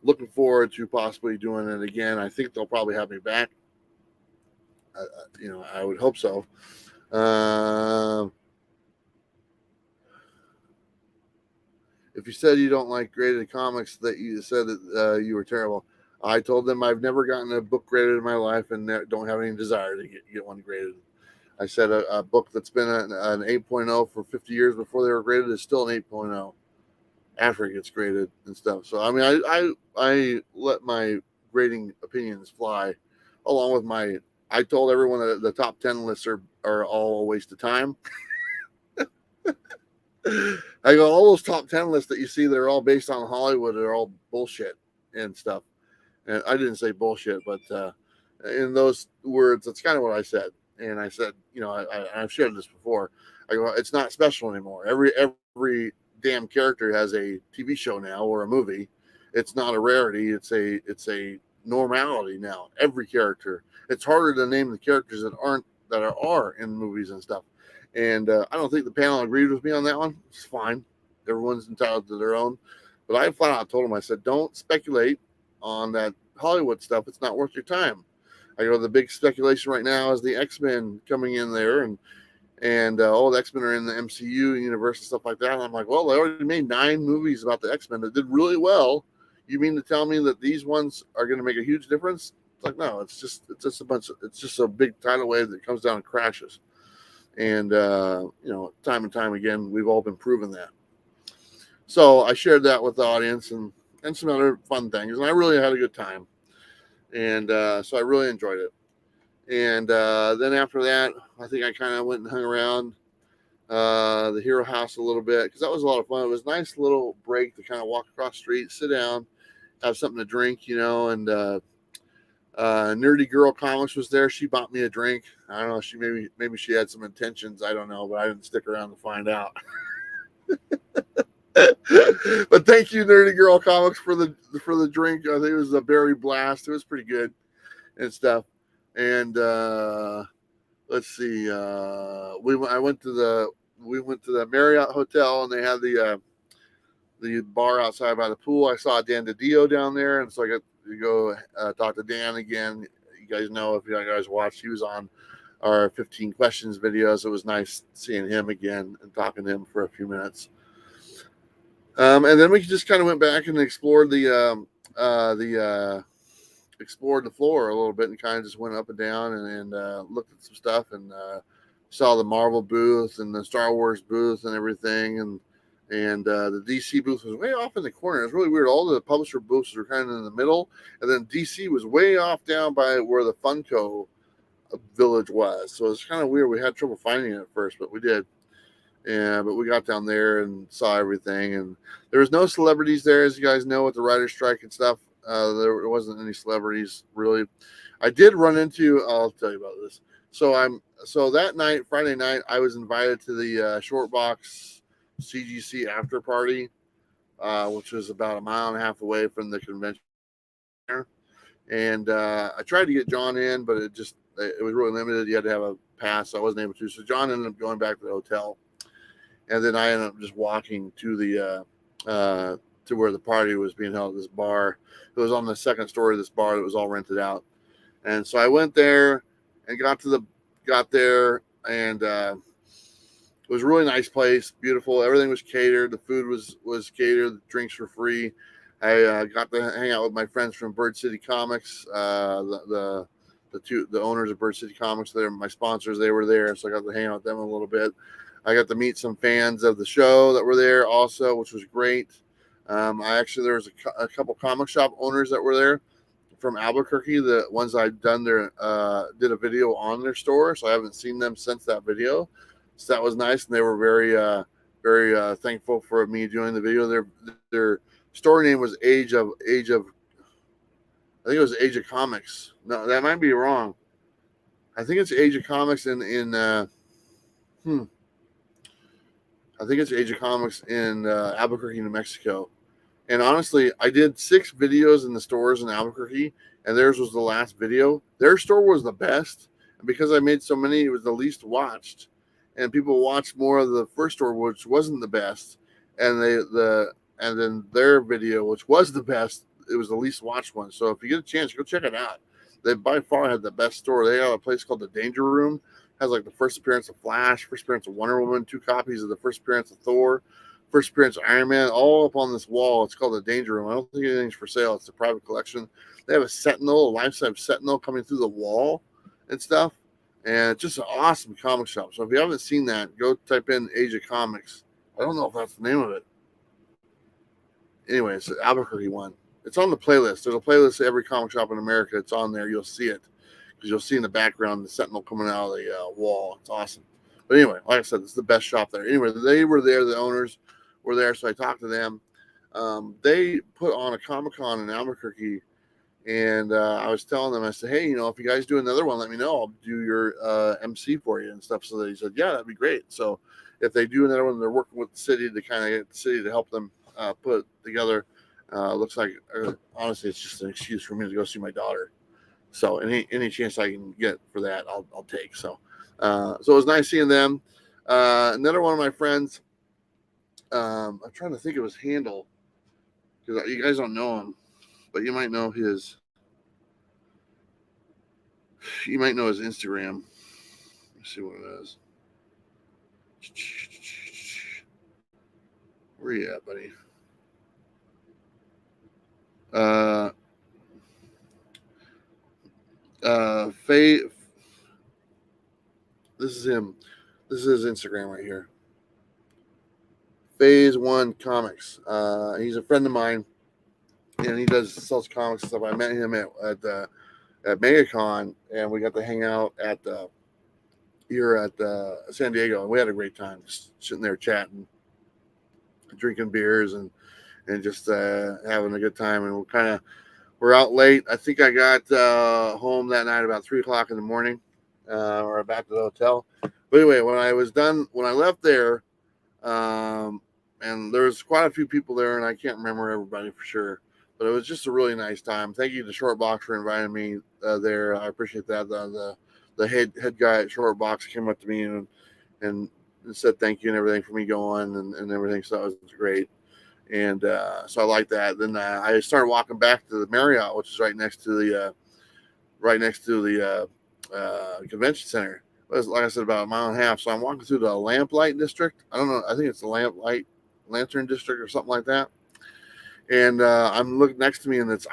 looking forward to possibly doing it again. I think they'll probably have me back. I would hope so. If you said you don't like graded comics, that you said that you were terrible. I told them I've never gotten a book graded in my life and don't have any desire to get one graded. I said a book that's been an 8.0 for 50 years before they were graded is still an 8.0 after it gets graded and stuff. So, I mean, I let my grading opinions fly along with I told everyone that the top 10 lists are all a waste of time. I go, all those top 10 lists that you see that are all based on Hollywood are all bullshit and stuff. And I didn't say bullshit, but in those words, that's kind of what I said. And I said, I've shared this before. I go, it's not special anymore. Every damn character has a TV show now or a movie. It's not a rarity. It's a normality now. Every character. It's harder to name the characters that are in movies and stuff. And I don't think the panel agreed with me on that one. It's fine. Everyone's entitled to their own. But I flat out told them, I said, don't speculate on that Hollywood stuff. It's not worth your time. I go, the big speculation right now is the X-Men coming in there, and all the X-Men are in the MCU universe and stuff like that. And I'm like, well, they already made 9 movies about the X-Men that did really well. You mean to tell me that these ones are going to make a huge difference? It's like, no, it's just a big tidal wave that comes down and crashes. And time and time again, we've all been proving that. So I shared that with the audience and some other fun things, and I really had a good time. And so I really enjoyed it. And then after that, I think I kind of went and hung around the Hero House a little bit because that was a lot of fun. It was a nice little break to kind of walk across the street, sit down, have something to drink, you know. And Nerdy Girl Comics was there. She bought me a drink. I don't know. She maybe she had some intentions. I don't know, but I didn't stick around to find out. But thank you, Nerdy Girl Comics, for the drink. I think it was a berry blast. It was pretty good and stuff. And let's see. We went to the Marriott Hotel, and they had the bar outside by the pool. I saw Dan DiDio down there, and so I got to go talk to Dan again. You guys know, if you guys watched, he was on our 15 questions videos. It was nice seeing him again and talking to him for a few minutes. And then we just kind of went back and explored explored the floor a little bit and kind of just went up and down and looked at some stuff and saw the Marvel booth and the Star Wars booth and everything. And the DC booth was way off in the corner. It was really weird. All the publisher booths were kind of in the middle, and then DC was way off down by where the Funko village was. So it's kind of weird. We had trouble finding it at first, but we did. Yeah, but we got down there and saw everything, and there was no celebrities there, as you guys know, with the writer's strike and stuff. There wasn't any celebrities really. I did run into. I'll tell you about this. So that night, Friday night, I was invited to the Short Box CGC after party, which was about 1.5 miles away from the convention center. And I tried to get John in, but it was really limited. You had to have a pass, so I wasn't able to. So John ended up going back to the hotel. And then I ended up just walking to the to where the party was being held at this bar. It was on the second story of this bar that was all rented out. And so I went there and got there, and it was a really nice place, beautiful. Everything was catered. The food was catered. The drinks were free. I got to hang out with my friends from Bird City Comics. The owners of Bird City Comics, they're my sponsors. They were there, so I got to hang out with them a little bit. I got to meet some fans of the show that were there also, which was great. There was a couple comic shop owners that were there from Albuquerque. The ones I'd done did a video on their store, so I haven't seen them since that video. So that was nice, and they were very thankful for me doing the video. Their store name was Age of. I think it was Age of Comics. No, that might be wrong. I think it's Age of Comics I think it's Age of Comics in Albuquerque, New Mexico. And honestly, I did 6 videos in the stores in Albuquerque, and theirs was the last video. Their store was the best, and because I made so many, it was the least watched. And people watched more of the first store, which wasn't the best, and then their video, which was the best, it was the least watched one. So if you get a chance, go check it out. They by far had the best store. They had a place called the Danger Room. Has like the first appearance of Flash, first appearance of Wonder Woman, 2 copies of the first appearance of Thor, first appearance of Iron Man, all up on this wall. It's called the Danger Room. I don't think anything's for sale. It's a private collection. They have a life-size Sentinel coming through the wall and stuff. And it's just an awesome comic shop. So if you haven't seen that, go type in Age of Comics. I don't know if that's the name of it. Anyway, it's the Albuquerque one. It's on the playlist. There's a playlist of every comic shop in America. It's on there. You'll see it. Because you'll see in the background the Sentinel coming out of the wall. It's awesome. But anyway, like I said, it's the best shop there. Anyway, they were there. The owners were there, so I talked to them. They put on a Comic-Con in Albuquerque, and I was telling them, I said, hey, if you guys do another one, let me know. I'll do your MC for you and stuff. So they said, yeah, that'd be great. So if they do another one, they're working with the city to kind of get the city to help them put it together. Looks like, honestly, it's just an excuse for me to go see my daughter. So any chance I can get for that, I'll take. So it was nice seeing them. Another one of my friends, I'm trying to think of his handle because you guys don't know him, but you might know his Instagram. Let's see what it is. Where you at, buddy? This is him. This is his Instagram right here. Phase 1 Comics. He's a friend of mine, and he sells comics and stuff. I met him at at MegaCon, and we got to hang out at here at San Diego, and we had a great time just sitting there chatting, drinking beers, and just having a good time. And we're out late. I think I got home that night about 3 o'clock in the morning, or back to the hotel. But anyway, when I left there, and there was quite a few people there, and I can't remember everybody for sure, but it was just a really nice time. Thank you to Shortbox for inviting me there. I appreciate that. The head guy at Shortbox came up to me and said thank you and everything for me going and everything. So that was great. And so I like that. Then I started walking back to the Marriott, which is right next to the convention center. It was, like I said, about a mile and a half. So I'm walking through the Lamplight District. I don't know. I think it's the Lantern District or something like that. And I'm looking next to me, and it's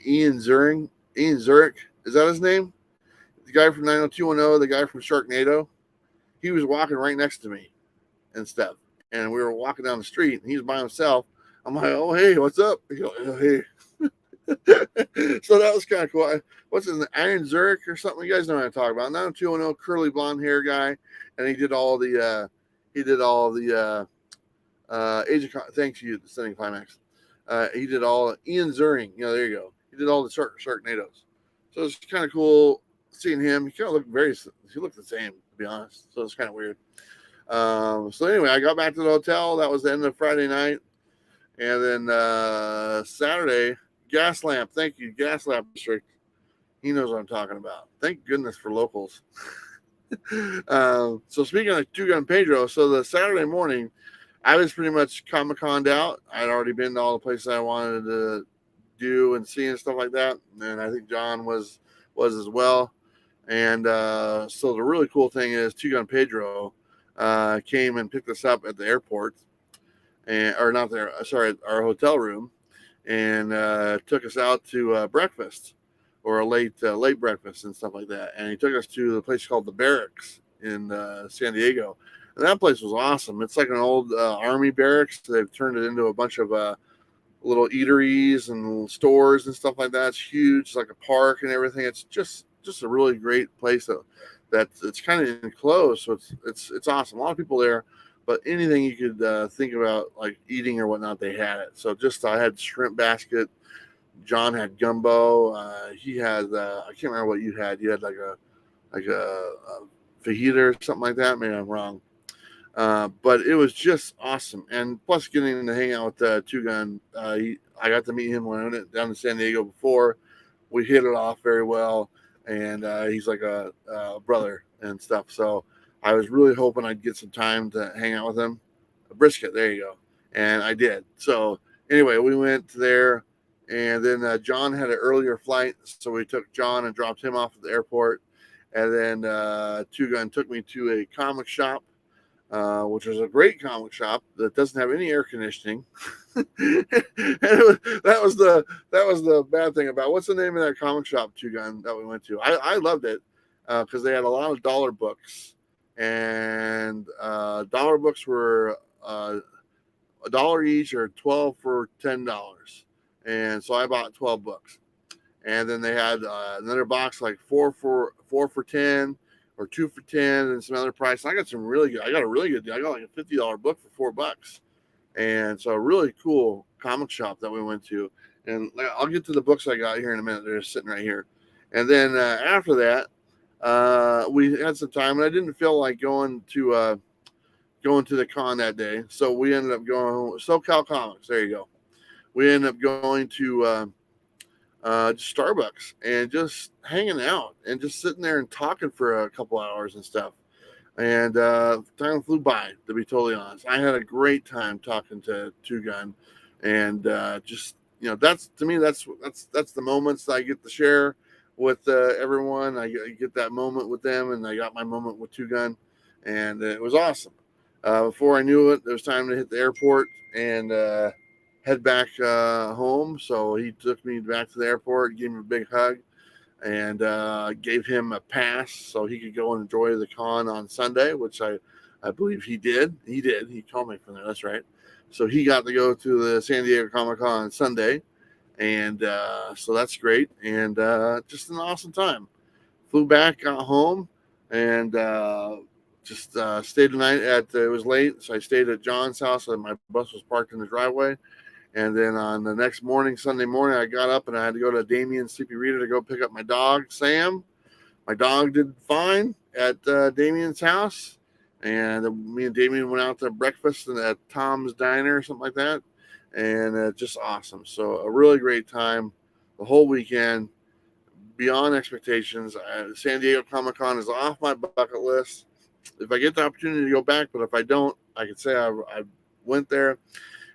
Ian Zurich. Is that his name? The guy from 90210, the guy from Sharknado. He was walking right next to me and stuff. And we were walking down the street, and he was by himself. I'm like, oh, hey, what's up? He goes, oh, hey. So that was kind of cool. What's his name? Iron Zurich or something? You guys know what I'm talking about. 90210, curly blonde hair guy. And he did all the Age of thanks you, Sending Climax. He did all Ian Zurich. There you go. He did all the Sharknadoes. So it's kind of cool seeing him. He kind of looked the same, to be honest. So it's kind of weird. So anyway, I got back to the hotel. That was the end of Friday night. And then Saturday, Gas Lamp. Thank you, Gas Lamp District. He knows what I'm talking about. Thank goodness for locals. So speaking of Two Gun Pedro, so the Saturday morning, I was pretty much Comic-Con'd out. I'd already been to all the places I wanted to do and see and stuff like that. And I think John was as well. And so the really cool thing is Two Gun Pedro came and picked us up at the airport, or not there, sorry, our hotel room, and took us out to breakfast, or a late breakfast and stuff like that. And he took us to the place called the Barracks in San Diego. And that place was awesome. It's like an old army barracks. They've turned it into a bunch of little eateries and stores and stuff like that. It's huge. It's like a park and everything. It's just a really great place that it's kind of enclosed. So it's awesome. A lot of people there, but anything you could think about like eating or whatnot, they had it. So I had shrimp basket. John had gumbo. He had I can't remember what you had. You had like a fajita or something like that. Maybe I'm wrong. But it was just awesome. And plus getting to hang out with Two Gun, I got to meet him when I went down to San Diego before. We hit it off very well. And he's like a brother and stuff. So I was really hoping I'd get some time to hang out with him. A brisket, there you go. And I did. So anyway, we went there. And then John had an earlier flight. So we took John and dropped him off at the airport. And then Two Gun took me to a comic shop. Which was a great comic shop that doesn't have any air conditioning. And that was the bad thing about what's the name of that comic shop, Two Gun, that we went to. I loved it because they had a lot of dollar books, and dollar books were $1 each or 12 for $10, and so I bought 12 books. And then they had another box like 4 for 10. Or 2 for 10 and some other price. I got a really good deal. I got like a $50 book for $4. And so a really cool comic shop that we went to. And I'll get to the books I got here in a minute. They're just sitting right here. And then after that, we had some time, and I didn't feel like going to the con that day. So we ended up going SoCal Comics. There you go. We ended up going to Starbucks and just hanging out and just sitting there and talking for a couple hours and stuff. And time flew by, to be totally honest. I had a great time talking to Two Gun, and just that's to me that's the moments that I get to share with everyone. I get that moment with them, and I got my moment with Two Gun, and it was awesome. Before I knew it, it was time to hit the airport and head back home. So he took me back to the airport, gave him a big hug, and gave him a pass so he could go and enjoy the con on Sunday, which I believe he did. He called me from there. That's right. So he got to go to the San Diego Comic-Con on Sunday, And so that's great. And just an awesome time. Flew back, got home, and just stayed the night at, it was late, so I stayed at John's house, and my bus was parked in the driveway. And then on the next morning, Sunday morning, I got up and I had to go to Damien's Sleepy Reader to go pick up my dog, Sam. My dog did fine at Damien's house. And me and Damien went out to breakfast at Tom's Diner or something like that. And just awesome. So a really great time the whole weekend, beyond expectations. San Diego Comic-Con is off my bucket list. If I get the opportunity to go back, but if I don't, I can say I went there.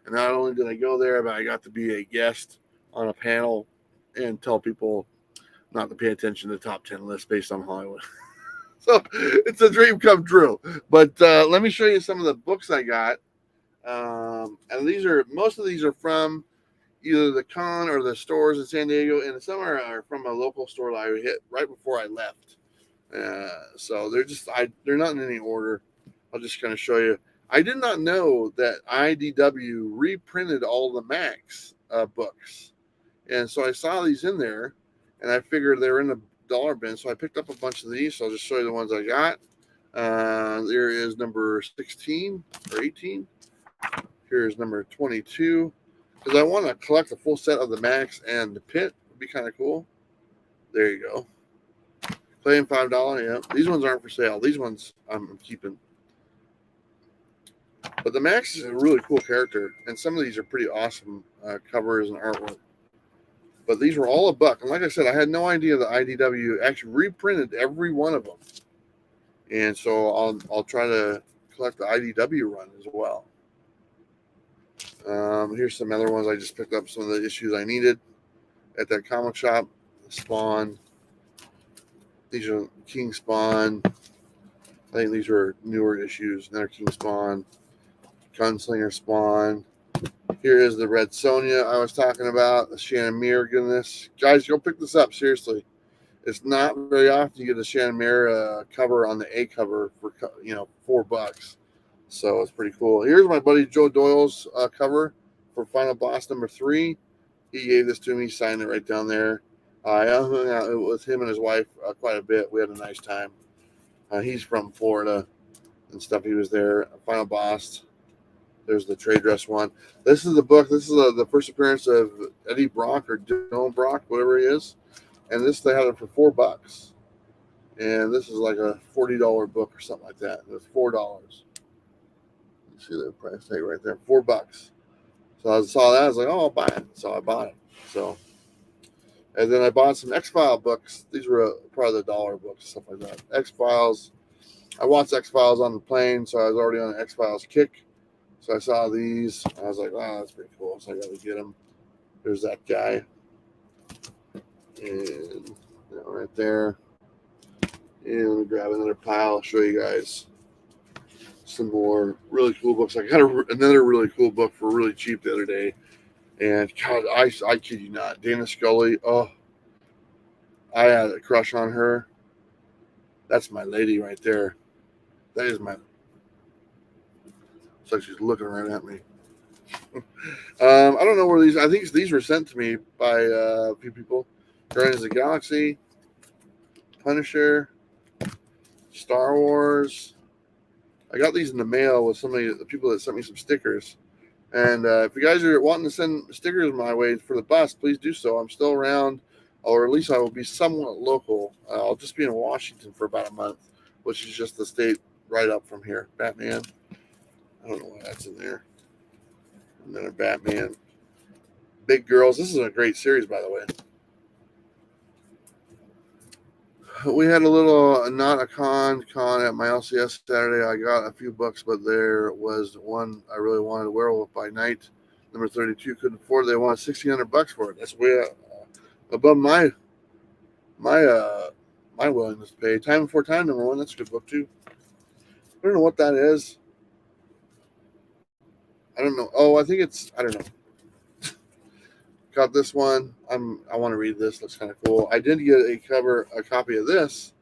And not only did I go there, but I got to be a guest on a panel and tell people not to pay attention to the top 10 list based on Hollywood. So it's a dream come true. But let me show you some of the books I got. And most of these are from either the con or the stores in San Diego, and some are from a local store that I hit right before I left. So they're not in any order. I'll just kind of show you. I did not know that IDW reprinted all the Max books. And so I saw these in there, and I figured they were in the dollar bin. So I picked up a bunch of these. So I'll just show you the ones I got. There is number 16 or 18. Here's number 22. Because I want to collect a full set of the Max and the Pit. Would be kind of cool. There you go. Paying $5. Yeah. These ones aren't for sale. These ones I'm keeping. But the Max is a really cool character, and some of these are pretty awesome covers and artwork. But these were all $1. And like I said, I had no idea that IDW actually reprinted every one of them. And so I'll try to collect the IDW run as well. Here's some other ones. I just picked up some of the issues I needed at that comic shop. Spawn. These are King Spawn. I think these are newer issues. Another King Spawn. Gunslinger Spawn. Here is the Red Sonja I was talking about. The Shannon Muir goodness. Guys, go pick this up. Seriously. It's not very often you get a Shannon Muir cover on the A cover for $4. So it's pretty cool. Here's my buddy Joe Doyle's cover for Final Boss number 3. He gave this to me, signed it right down there. I hung out with him and his wife quite a bit. We had a nice time. He's from Florida and stuff. He was there. Final Boss. There's the trade dress one. This is the book. This is the first appearance of Eddie Brock or Dylan Brock, whatever he is. And this, they had it for $4. And this is like a $40 book or something like that. It was $4. You see the price tag right there, $4. So I saw that. I was like, oh, I'll buy it. So I bought it. So, and then I bought some X-Files books. These were probably the dollar books, stuff like that. X-Files. I watched X-Files on the plane, so I was already on an X-Files kick. So I saw these. I was like, wow, that's pretty cool. So I got to get them. There's that guy. And right there. And let me grab another pile. I'll show you guys some more really cool books. I got another really cool book for really cheap the other day. And God, I kid you not. Dana Scully. Oh, I had a crush on her. That's my lady right there. That is my. It's like she's looking right at me. I don't know where these. I think these were sent to me by a few people. Guardians of the Galaxy, Punisher, Star Wars. I got these in the mail with the people that sent me some stickers. And if you guys are wanting to send stickers my way for the bus, please do so. I'm still around, or at least I will be somewhat local. I'll just be in Washington for about a month, which is just the state right up from here. Batman. I don't know why that's in there. Another Batman. Big Girls. This is a great series, by the way. We had a little, not a con at my LCS Saturday. I got a few books, but there was one I really wanted, Werewolf by Night, number 32. Couldn't afford it. They wanted $1,600 for it. That's way above my willingness to pay. Time Before Time, number 1. That's a good book too. I don't know what that is. I don't know. Oh, I think it's, I don't know. Got this one. I want to read this. Looks kind of cool. I did get a copy of this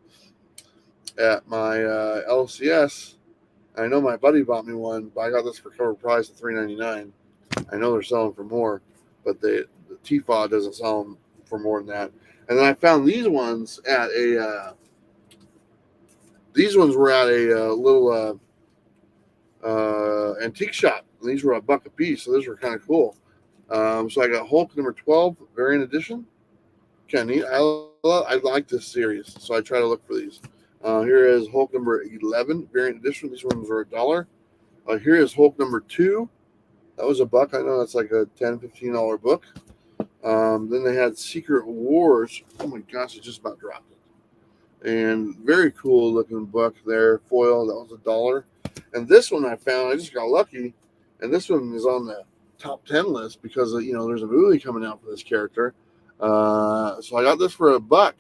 at my LCS. I know my buddy bought me one, but I got this for cover price of $3.99. I know they're selling for more, but TFAW doesn't sell them for more than that. And then I found these ones at a these ones were at a little antique shop. And these were $1 a piece, so those were kind of cool. So I got Hulk number 12 variant edition. Kind of neat. I like this series, so I try to look for these. Here is Hulk number 11 variant edition. These ones are $1. Here is Hulk number 2. That was $1. I know that's like a $10, $15 book. Then they had Secret Wars. Oh my gosh, I just about dropped it. And very cool looking book there. Foil, that was $1. And this one I found, I just got lucky. And this one is on the top 10 list because, there's a movie coming out for this character. So I got this for $1.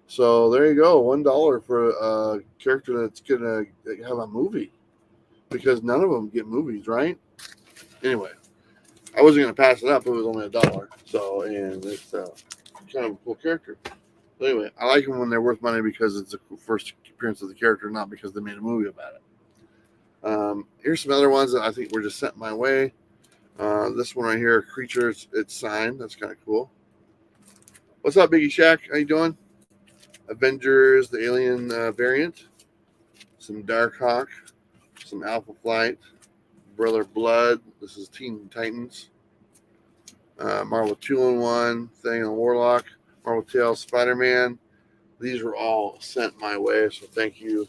So there you go, $1 for a character that's gonna have a movie, because none of them get movies, right? Anyway, I wasn't gonna pass it up. It was only $1. So, and it's kind of a cool character. So anyway, I like them when they're worth money because it's the first appearance of the character, not because they made a movie about it. Here's some other ones that I think were just sent my way. This one right here, Creatures, it's signed. That's kind of cool. What's up, Biggie Shack? How you doing? Avengers, the Alien variant. Some Darkhawk. Some Alpha Flight. Brother Blood. This is Teen Titans. Marvel 2-in-1. Thing on Warlock. Marvel Tales, Spider-Man. These were all sent my way, so thank you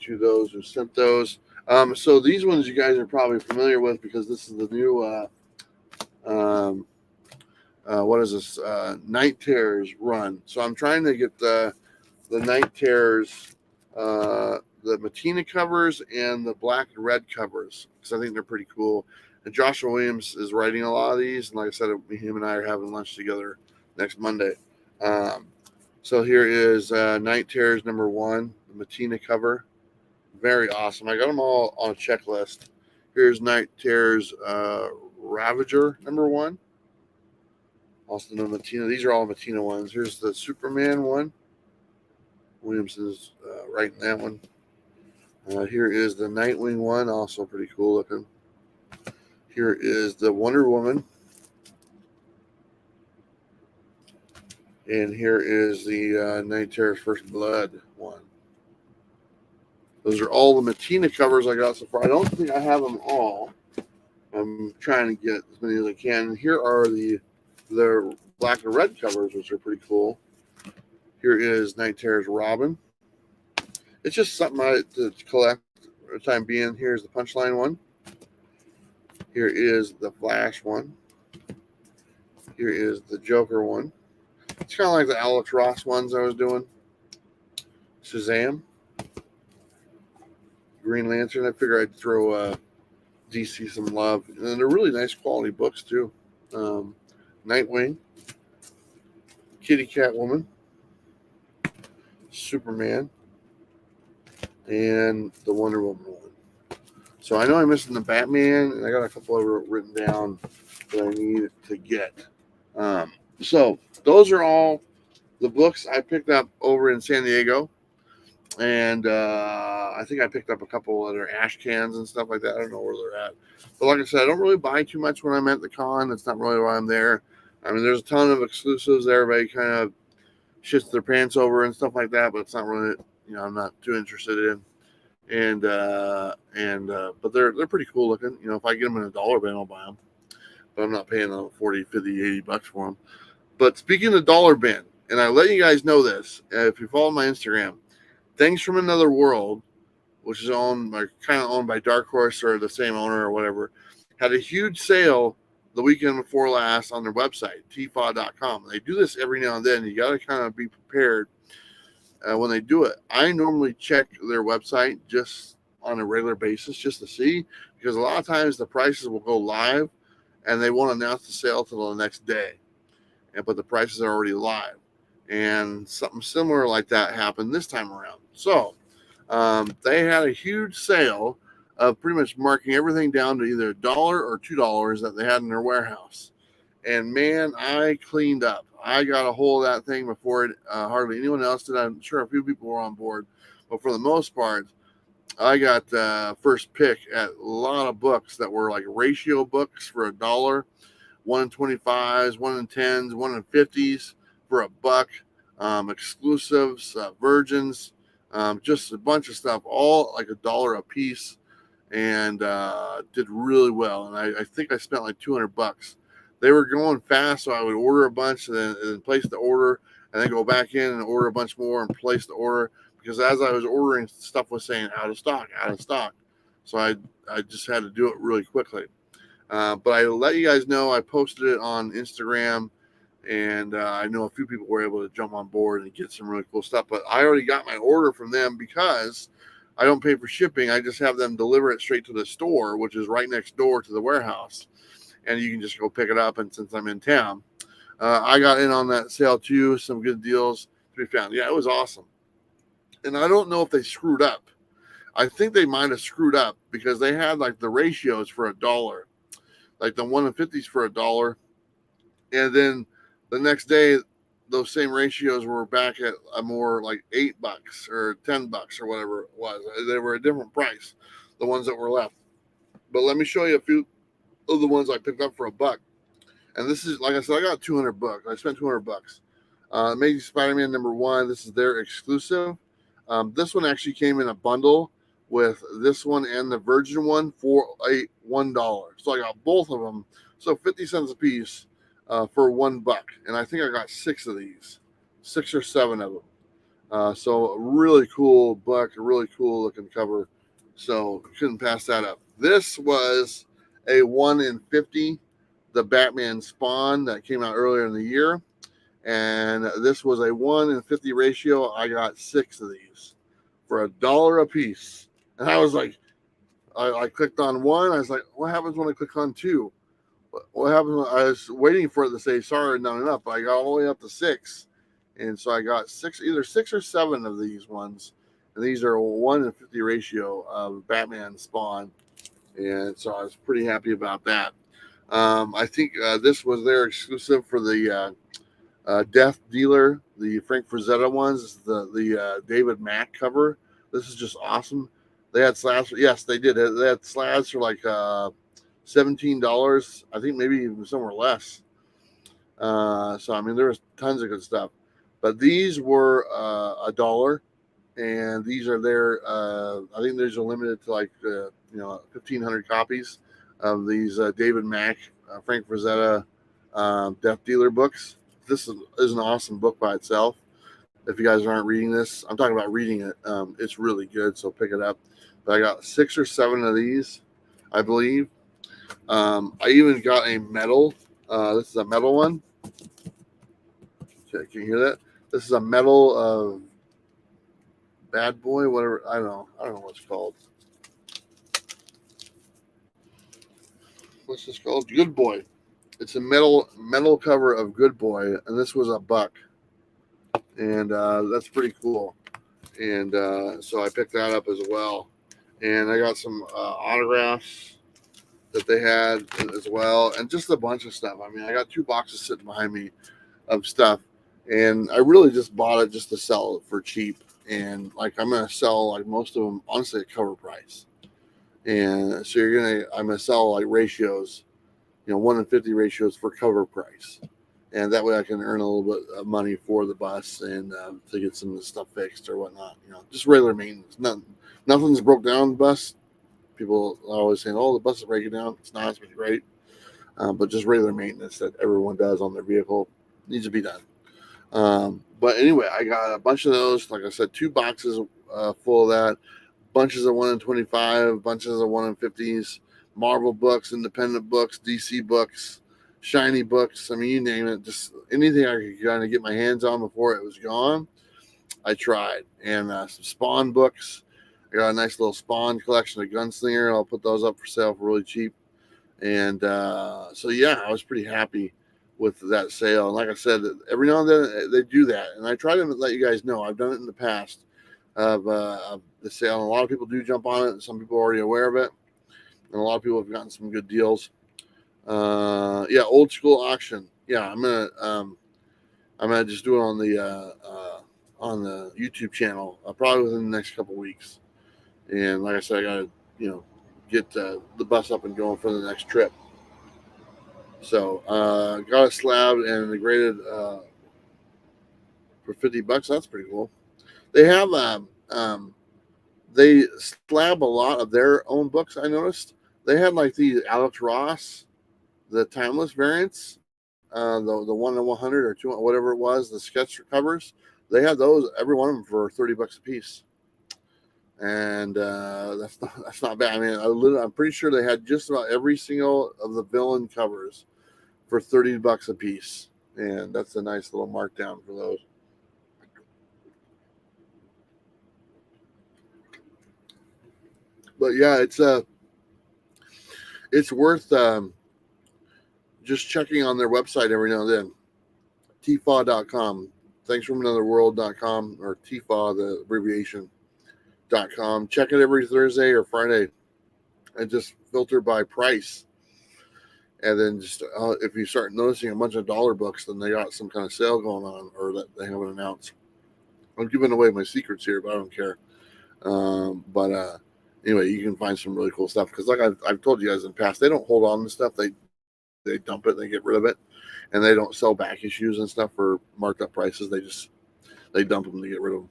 to those who sent those. So these ones you guys are probably familiar with because this is the new what is this? Night Terrors run. So I'm trying to get the Night Terrors, the Matina covers and the black and red covers, because I think they're pretty cool. And Joshua Williams is writing a lot of these, and like I said, him and I are having lunch together next Monday. So here is Night Terrors number 1, the Matina cover. Very awesome. I got them all on a checklist. Here's Night Terrors Ravager number 1. Also the Matina. These are all Matina ones. Here's the Superman one. Williams is writing that one. Here is the Nightwing one. Also pretty cool looking. Here is the Wonder Woman. And here is the Night Terror's First Blood one. Those are all the Matina covers I got so far. I don't think I have them all. I'm trying to get as many as I can. And here are the black and red covers, which are pretty cool. Here is Night Terror's Robin. It's just something to collect for the time being. Here's the Punchline one. Here is the Flash one. Here is the Joker one. It's kind of like the Alex Ross ones I was doing. Shazam. Green Lantern. I figure I'd throw DC some love. And they're really nice quality books, too. Nightwing. Kitty Cat Woman. Superman. And the Wonder Woman one. So I know I'm missing the Batman, and I got a couple of written down that I need to get. So those are all the books I picked up over in San Diego. And I think I picked up a couple that are ash cans and stuff like that. I don't know where they're at. But like I said, I don't really buy too much when I'm at the con. That's not really why I'm there. I mean, there's a ton of exclusives that everybody kind of shits their pants over and stuff like that, but it's not really, I'm not too interested in. And but they're pretty cool looking. If I get them in a dollar bin, I'll buy them. But I'm not paying $40, $50, $80 for them. But speaking of dollar bin, and I let you guys know this, if you follow my Instagram, Things from Another World, which is kind of owned by Dark Horse or the same owner or whatever, had a huge sale the weekend before last on their website, tfaw.com. They do this every now and then. You got to kind of be prepared when they do it. I normally check their website just on a regular basis just to see, because a lot of times the prices will go live and they won't announce the sale till the next day. But the prices are already live. And something similar like that happened this time around. So they had a huge sale of pretty much marking everything down to either $1 or $2 that they had in their warehouse. And man, I cleaned up. I got a hold of that thing before hardly anyone else did. I'm sure a few people were on board, but for the most part, I got first pick at a lot of books that were like ratio books for $1, 1 in 25s, 1 in 10s, 1 in 50s for $1. Exclusives, virgins, just a bunch of stuff, all like $1 a piece, and did really well. And I think I spent like $200. They were going fast, so I would order a bunch and then place the order, and then go back in and order a bunch more and place the order, because as I was ordering, stuff was saying out of stock, out of stock. So I just had to do it really quickly. But I let you guys know, I posted it on Instagram, and I know a few people were able to jump on board and get some really cool stuff. But I already got my order from them because I don't pay for shipping. I just have them deliver it straight to the store, which is right next door to the warehouse. And you can just go pick it up. And since I'm in town, I got in on that sale too. Some good deals to be found. Yeah, it was awesome. And I don't know if they screwed up. I think they might have screwed up because they had like the ratios for $1, like the 1 in 50s for $1. And then the next day, those same ratios were back at a more like $8 or $10 or whatever it was. They were a different price, the ones that were left. But let me show you a few of the ones I picked up for $1. And this is, like I said, I got $200. I spent $200. Amazing Spider-Man #1. This is their exclusive. This one actually came in a bundle with this one and the Virgin one for $1. So I got both of them. So 50 cents a piece for $1. And I think I got 6 of these, 6 or 7 of them. So a really cool book, a really cool looking cover. So couldn't pass that up. This was a 1 in 50, the Batman Spawn that came out earlier in the year. And this was a 1 in 50 ratio. I got 6 of these for $1 a piece. And I was like, I clicked on 1. I was like, what happens when I click on 2? What happens when I was waiting for it to say, sorry, not enough. But I got all the way up to 6. And so I got 6, either 6 or 7 of these ones. And these are a 1 in 50 ratio of Batman Spawn. And so I was pretty happy about that. I think this was their exclusive for the Death Dealer, the Frank Frazetta ones, the David Mack cover. This is just awesome. They had slabs. Yes, they did. They had slabs for like $17. I think maybe even somewhere less. So I mean, there was tons of good stuff. But these were $1, and these are their. I think these are limited to like 1,500 copies of these David Mack, Frank Frazetta Death Dealer books. This is an awesome book by itself. If you guys aren't reading this, I'm talking about reading it. It's really good, so pick it up. But I got 6 or 7 of these, I believe. I even got a metal. This is a metal one. Okay, can you hear that? This is a metal of Bad Boy, whatever. I don't know what it's called. What's this called? Good Boy. It's a metal cover of Good Boy, and this was $1. And that's pretty cool. And so I picked that up as well. And I got some autographs that they had as well, and just a bunch of stuff. I mean, I got 2 boxes sitting behind me of stuff, and I really just bought it just to sell it for cheap. And like I'm gonna sell like most of them honestly at cover price. And so I'm gonna sell like ratios, 1 in 50 ratios for cover price. And that way I can earn a little bit of money for the bus and to get some of the stuff fixed or whatnot. Just regular maintenance. Nothing's broke down on the bus. People are always saying, oh, the bus is breaking down. It's not. It's been great. But just regular maintenance that everyone does on their vehicle needs to be done. But anyway, I got a bunch of those. Like I said, 2 boxes full of that. Bunches of 1 in 25, bunches of 1 in 50s, Marvel books, independent books, DC books, shiny books. I mean, you name it. Just anything I could kind of get my hands on before it was gone, I tried. And some Spawn books. I got a nice little Spawn collection of Gunslinger. I'll put those up for sale for really cheap. And so, yeah, I was pretty happy with that sale. And like I said, every now and then they do that. And I try to let you guys know. I've done it in the past of the sale. And a lot of people do jump on it. Some people are already aware of it. And a lot of people have gotten some good deals. Yeah, old school auction. Yeah, I'm gonna just do it on the YouTube channel probably within the next couple weeks. And like I said, I gotta get the bus up and going for the next trip. So got a slab and the graded for $50. That's pretty cool. They have they slab a lot of their own books. I noticed they had like the Alex Ross, the timeless variants, the 1-100 or 2, whatever it was, the sketch covers. They had those, every one of them, for $30 a piece, and that's not bad. I mean, I'm pretty sure they had just about every single of the villain covers for $30 a piece, and that's a nice little markdown for those. But yeah, it's worth just checking on their website every now and then. tfaw.com, thanks from another world.com, or tfaw, the abbreviation.com. Check it every Thursday or Friday and just filter by price. And then just if you start noticing a bunch of dollar books, then they got some kind of sale going on, or that they haven't announced. I'm giving away my secrets here, but I don't care. Anyway, you can find some really cool stuff, because like I've told you guys in the past, they don't hold on to stuff. They dump it, they get rid of it, and they don't sell back issues and stuff for marked up prices. They dump them to get rid of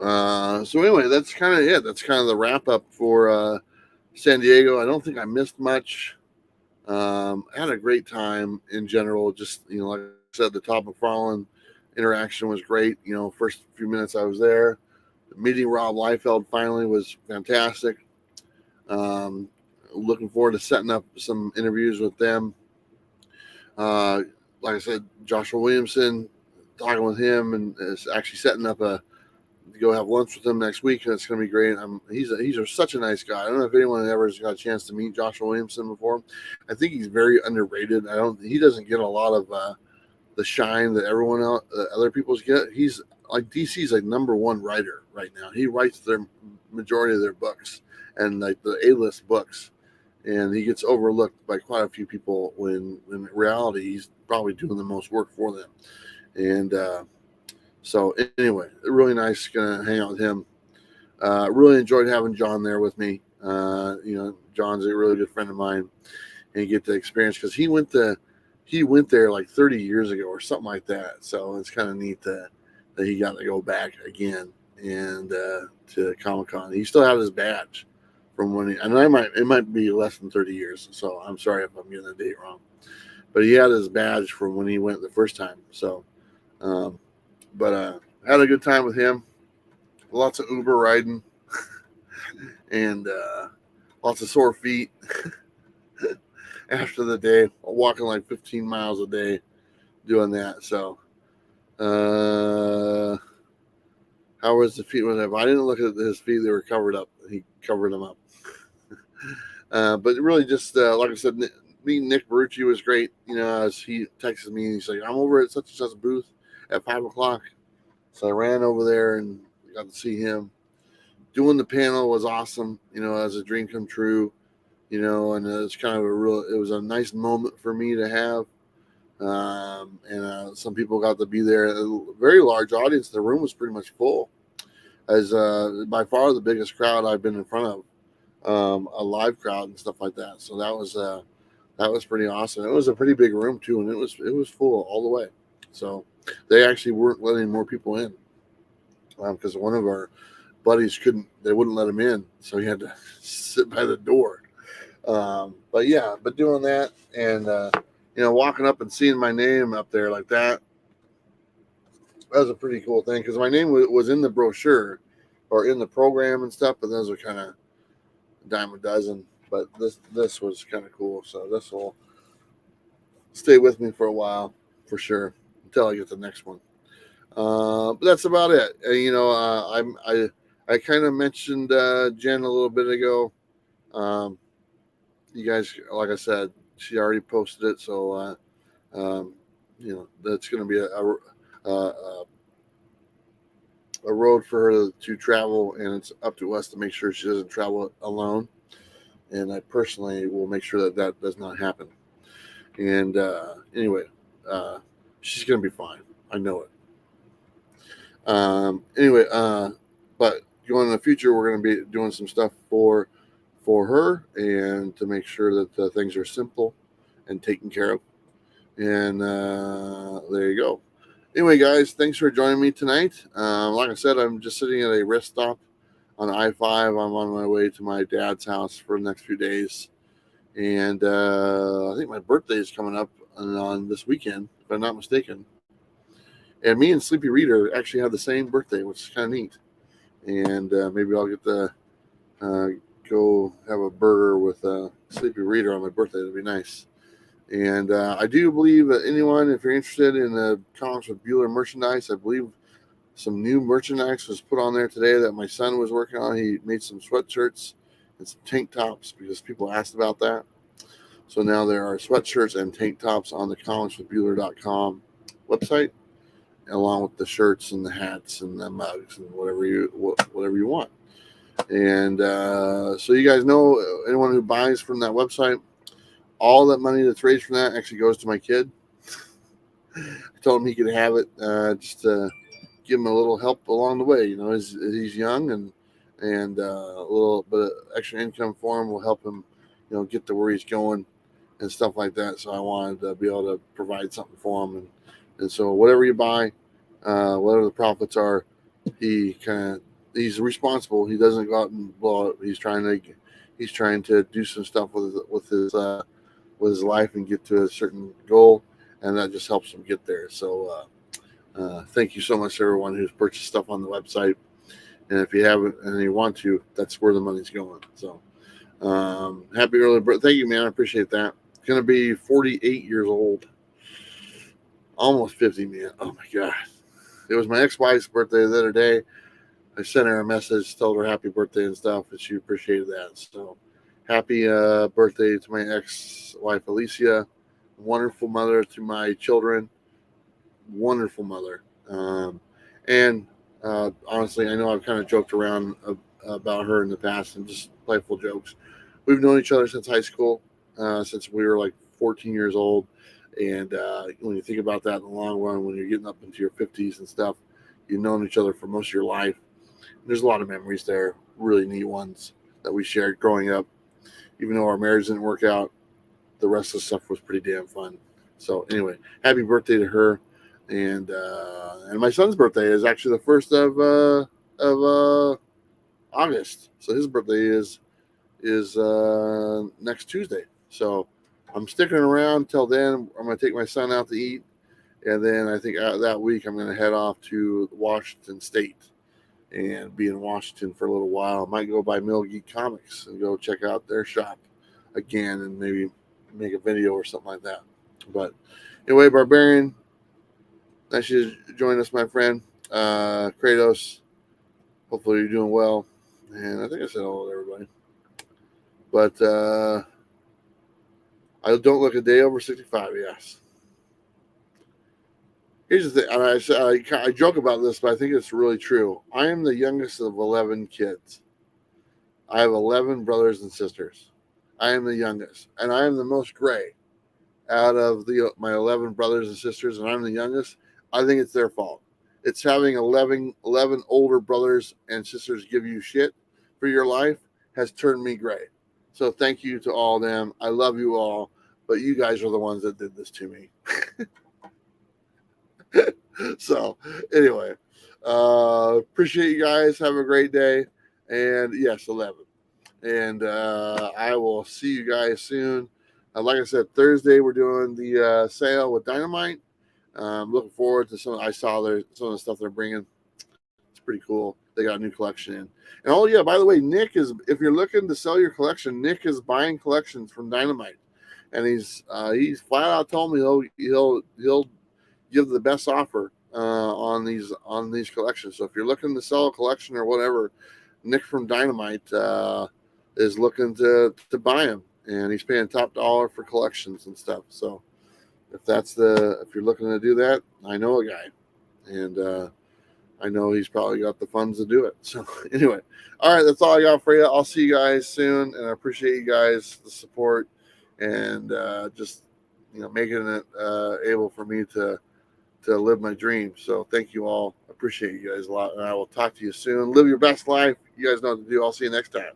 them. So anyway, that's kind of it. That's kind of the wrap up for San Diego. I don't think I missed much. I had a great time in general. Just, like I said, the Todd Mcfarlane interaction was great. First few minutes I was there. Meeting Rob Liefeld finally was fantastic. Looking forward to setting up some interviews with them. Like I said, Joshua Williamson, talking with him, and is actually setting up to go have lunch with him next week, and it's going to be great. He's such a nice guy. I don't know if anyone ever has got a chance to meet Joshua Williamson before. I think he's very underrated. He doesn't get a lot of the shine that everyone else, other people's get. He's like DC's like number one writer right now. He writes their majority of their books, and like the A-list books, and he gets overlooked by quite a few people when in reality he's probably doing the most work for them. And so anyway, really nice gonna hang out with him. Really enjoyed having John there with me. John's a really good friend of mine, and get the experience, because he went there like 30 years ago or something like that. So it's kind of neat that he got to go back again and to Comic-Con. He still had his badge from when it might be less than 30 years. So I'm sorry if I'm getting the date wrong, but he had his badge from when he went the first time. So, had a good time with him. Lots of Uber riding and lots of sore feet after the day, walking like 15 miles a day doing that. So, how was the feet? If I didn't look at his feet, they were covered up. He covered them up. But really, just like I said, meeting Nick Barucci was great. As he texted me, he's like, "I'm over at such and such booth at 5:00." So I ran over there and got to see him. Doing the panel was awesome. As a dream come true. And it's kind of it was a nice moment for me to have. And some people got to be there. A very large audience. The room was pretty much full, as by far the biggest crowd I've been in front of, a live crowd and stuff like that. So that was pretty awesome. It was a pretty big room too, and it was full all the way. So they actually weren't letting more people in, because one of our buddies they wouldn't let him in, so he had to sit by the door. But doing that and walking up and seeing my name up there like that was a pretty cool thing, because my name was in the brochure or in the program and stuff, but those are kind of a dime a dozen. But this was kind of cool, so this will stay with me for a while for sure until I get the next one. But that's about it. I kind of mentioned Jen a little bit ago. You guys, like I said, she already posted it, so that's going to be a road for her to travel, and it's up to us to make sure she doesn't travel alone. And I personally will make sure that does not happen. And anyway, she's going to be fine. I know it. But going in the future, we're going to be doing some stuff for her, and to make sure that things are simple and taken care of. And there you go. Anyway, guys, thanks for joining me tonight. Like I said, I'm just sitting at a rest stop on I-5. I'm on my way to my dad's house for the next few days. And I think my birthday is coming up on this weekend, if I'm not mistaken. And me and Sleepy Reader actually have the same birthday, which is kind of neat. And maybe I'll get to go have a burger with Sleepy Reader on my birthday. That'd be nice. And I do believe that anyone, if you're interested in the Comics with Bueller merchandise, I believe some new merchandise was put on there today that my son was working on. He made some sweatshirts and some tank tops because people asked about that. So now there are sweatshirts and tank tops on the comicswithbueller.com website, along with the shirts and the hats and the mugs and whatever you want. And so you guys know, anyone who buys from that website, all that money that's raised from that actually goes to my kid. I told him he could have it just to give him a little help along the way. You know, he's young, and a little bit of extra income for him will help him, you know, get to where he's going and stuff like that. So I wanted to be able to provide something for him, and so whatever you buy, whatever the profits are, he's responsible. He doesn't go out and blow it. He's trying to do some stuff with his life and get to a certain goal, and that just helps him get there. So thank you so much to everyone who's purchased stuff on the website. And if you haven't and you want to, that's where the money's going. So happy early birthday. Thank you, man. I appreciate that. Going to be 48 years old. Almost 50, man. Oh, my God. It was my ex-wife's birthday the other day. I sent her a message, told her happy birthday and stuff, and she appreciated that. So happy birthday to my ex-wife, Alicia. Wonderful mother to my children. Wonderful mother. And honestly, I know I've kind of joked around about her in the past and just playful jokes. We've known each other since high school, since we were like 14 years old. And when you think about that in the long run, when you're getting up into your 50s and stuff, you've known each other for most of your life. There's a lot of memories there, really neat ones that we shared growing up. Even though our marriage didn't work out, the rest of the stuff was pretty damn fun. So anyway, happy birthday to her. And my son's birthday is actually the 1st of August. So his birthday is next Tuesday. So I'm sticking around till then. I'm going to take my son out to eat. And then I think that week I'm going to head off to Washington State and be in Washington for a little while. I might go by Mill Geek Comics and go check out their shop again and maybe make a video or something like that. But anyway, Barbarian, nice you join us, my friend. Kratos, hopefully you're doing well. And I think I said hello to everybody. But I don't look a day over 65, yes. Here's the thing, and I joke about this, but I think it's really true. I am the youngest of 11 kids. I have 11 brothers and sisters. I am the youngest, and I am the most gray out of my 11 brothers and sisters, and I'm the youngest. I think it's their fault. It's having 11 older brothers and sisters give you shit for your life has turned me gray. So thank you to all of them. I love you all, but you guys are the ones that did this to me. So anyway, appreciate you guys. Have a great day. And yes, 11. And I will see you guys soon. Like I said, Thursday we're doing the sale with Dynamite. I'm looking forward to some. I saw some of the stuff they're bringing. It's pretty cool. They got a new collection in. And oh yeah, by the way, Nick is. If you're looking to sell your collection, Nick is buying collections from Dynamite, and he's flat out told me he'll give the best offer on these collections. So if you're looking to sell a collection or whatever, Nick from Dynamite is looking to buy them, and he's paying top dollar for collections and stuff. So if you're looking to do that, I know a guy, and I know he's probably got the funds to do it. So anyway, all right, that's all I got for you. I'll see you guys soon, and I appreciate you guys the support and just making it able for me to live my dream. So thank you all. I appreciate you guys a lot, and I will talk to you soon. Live your best life. You guys know what to do. I'll see you next time.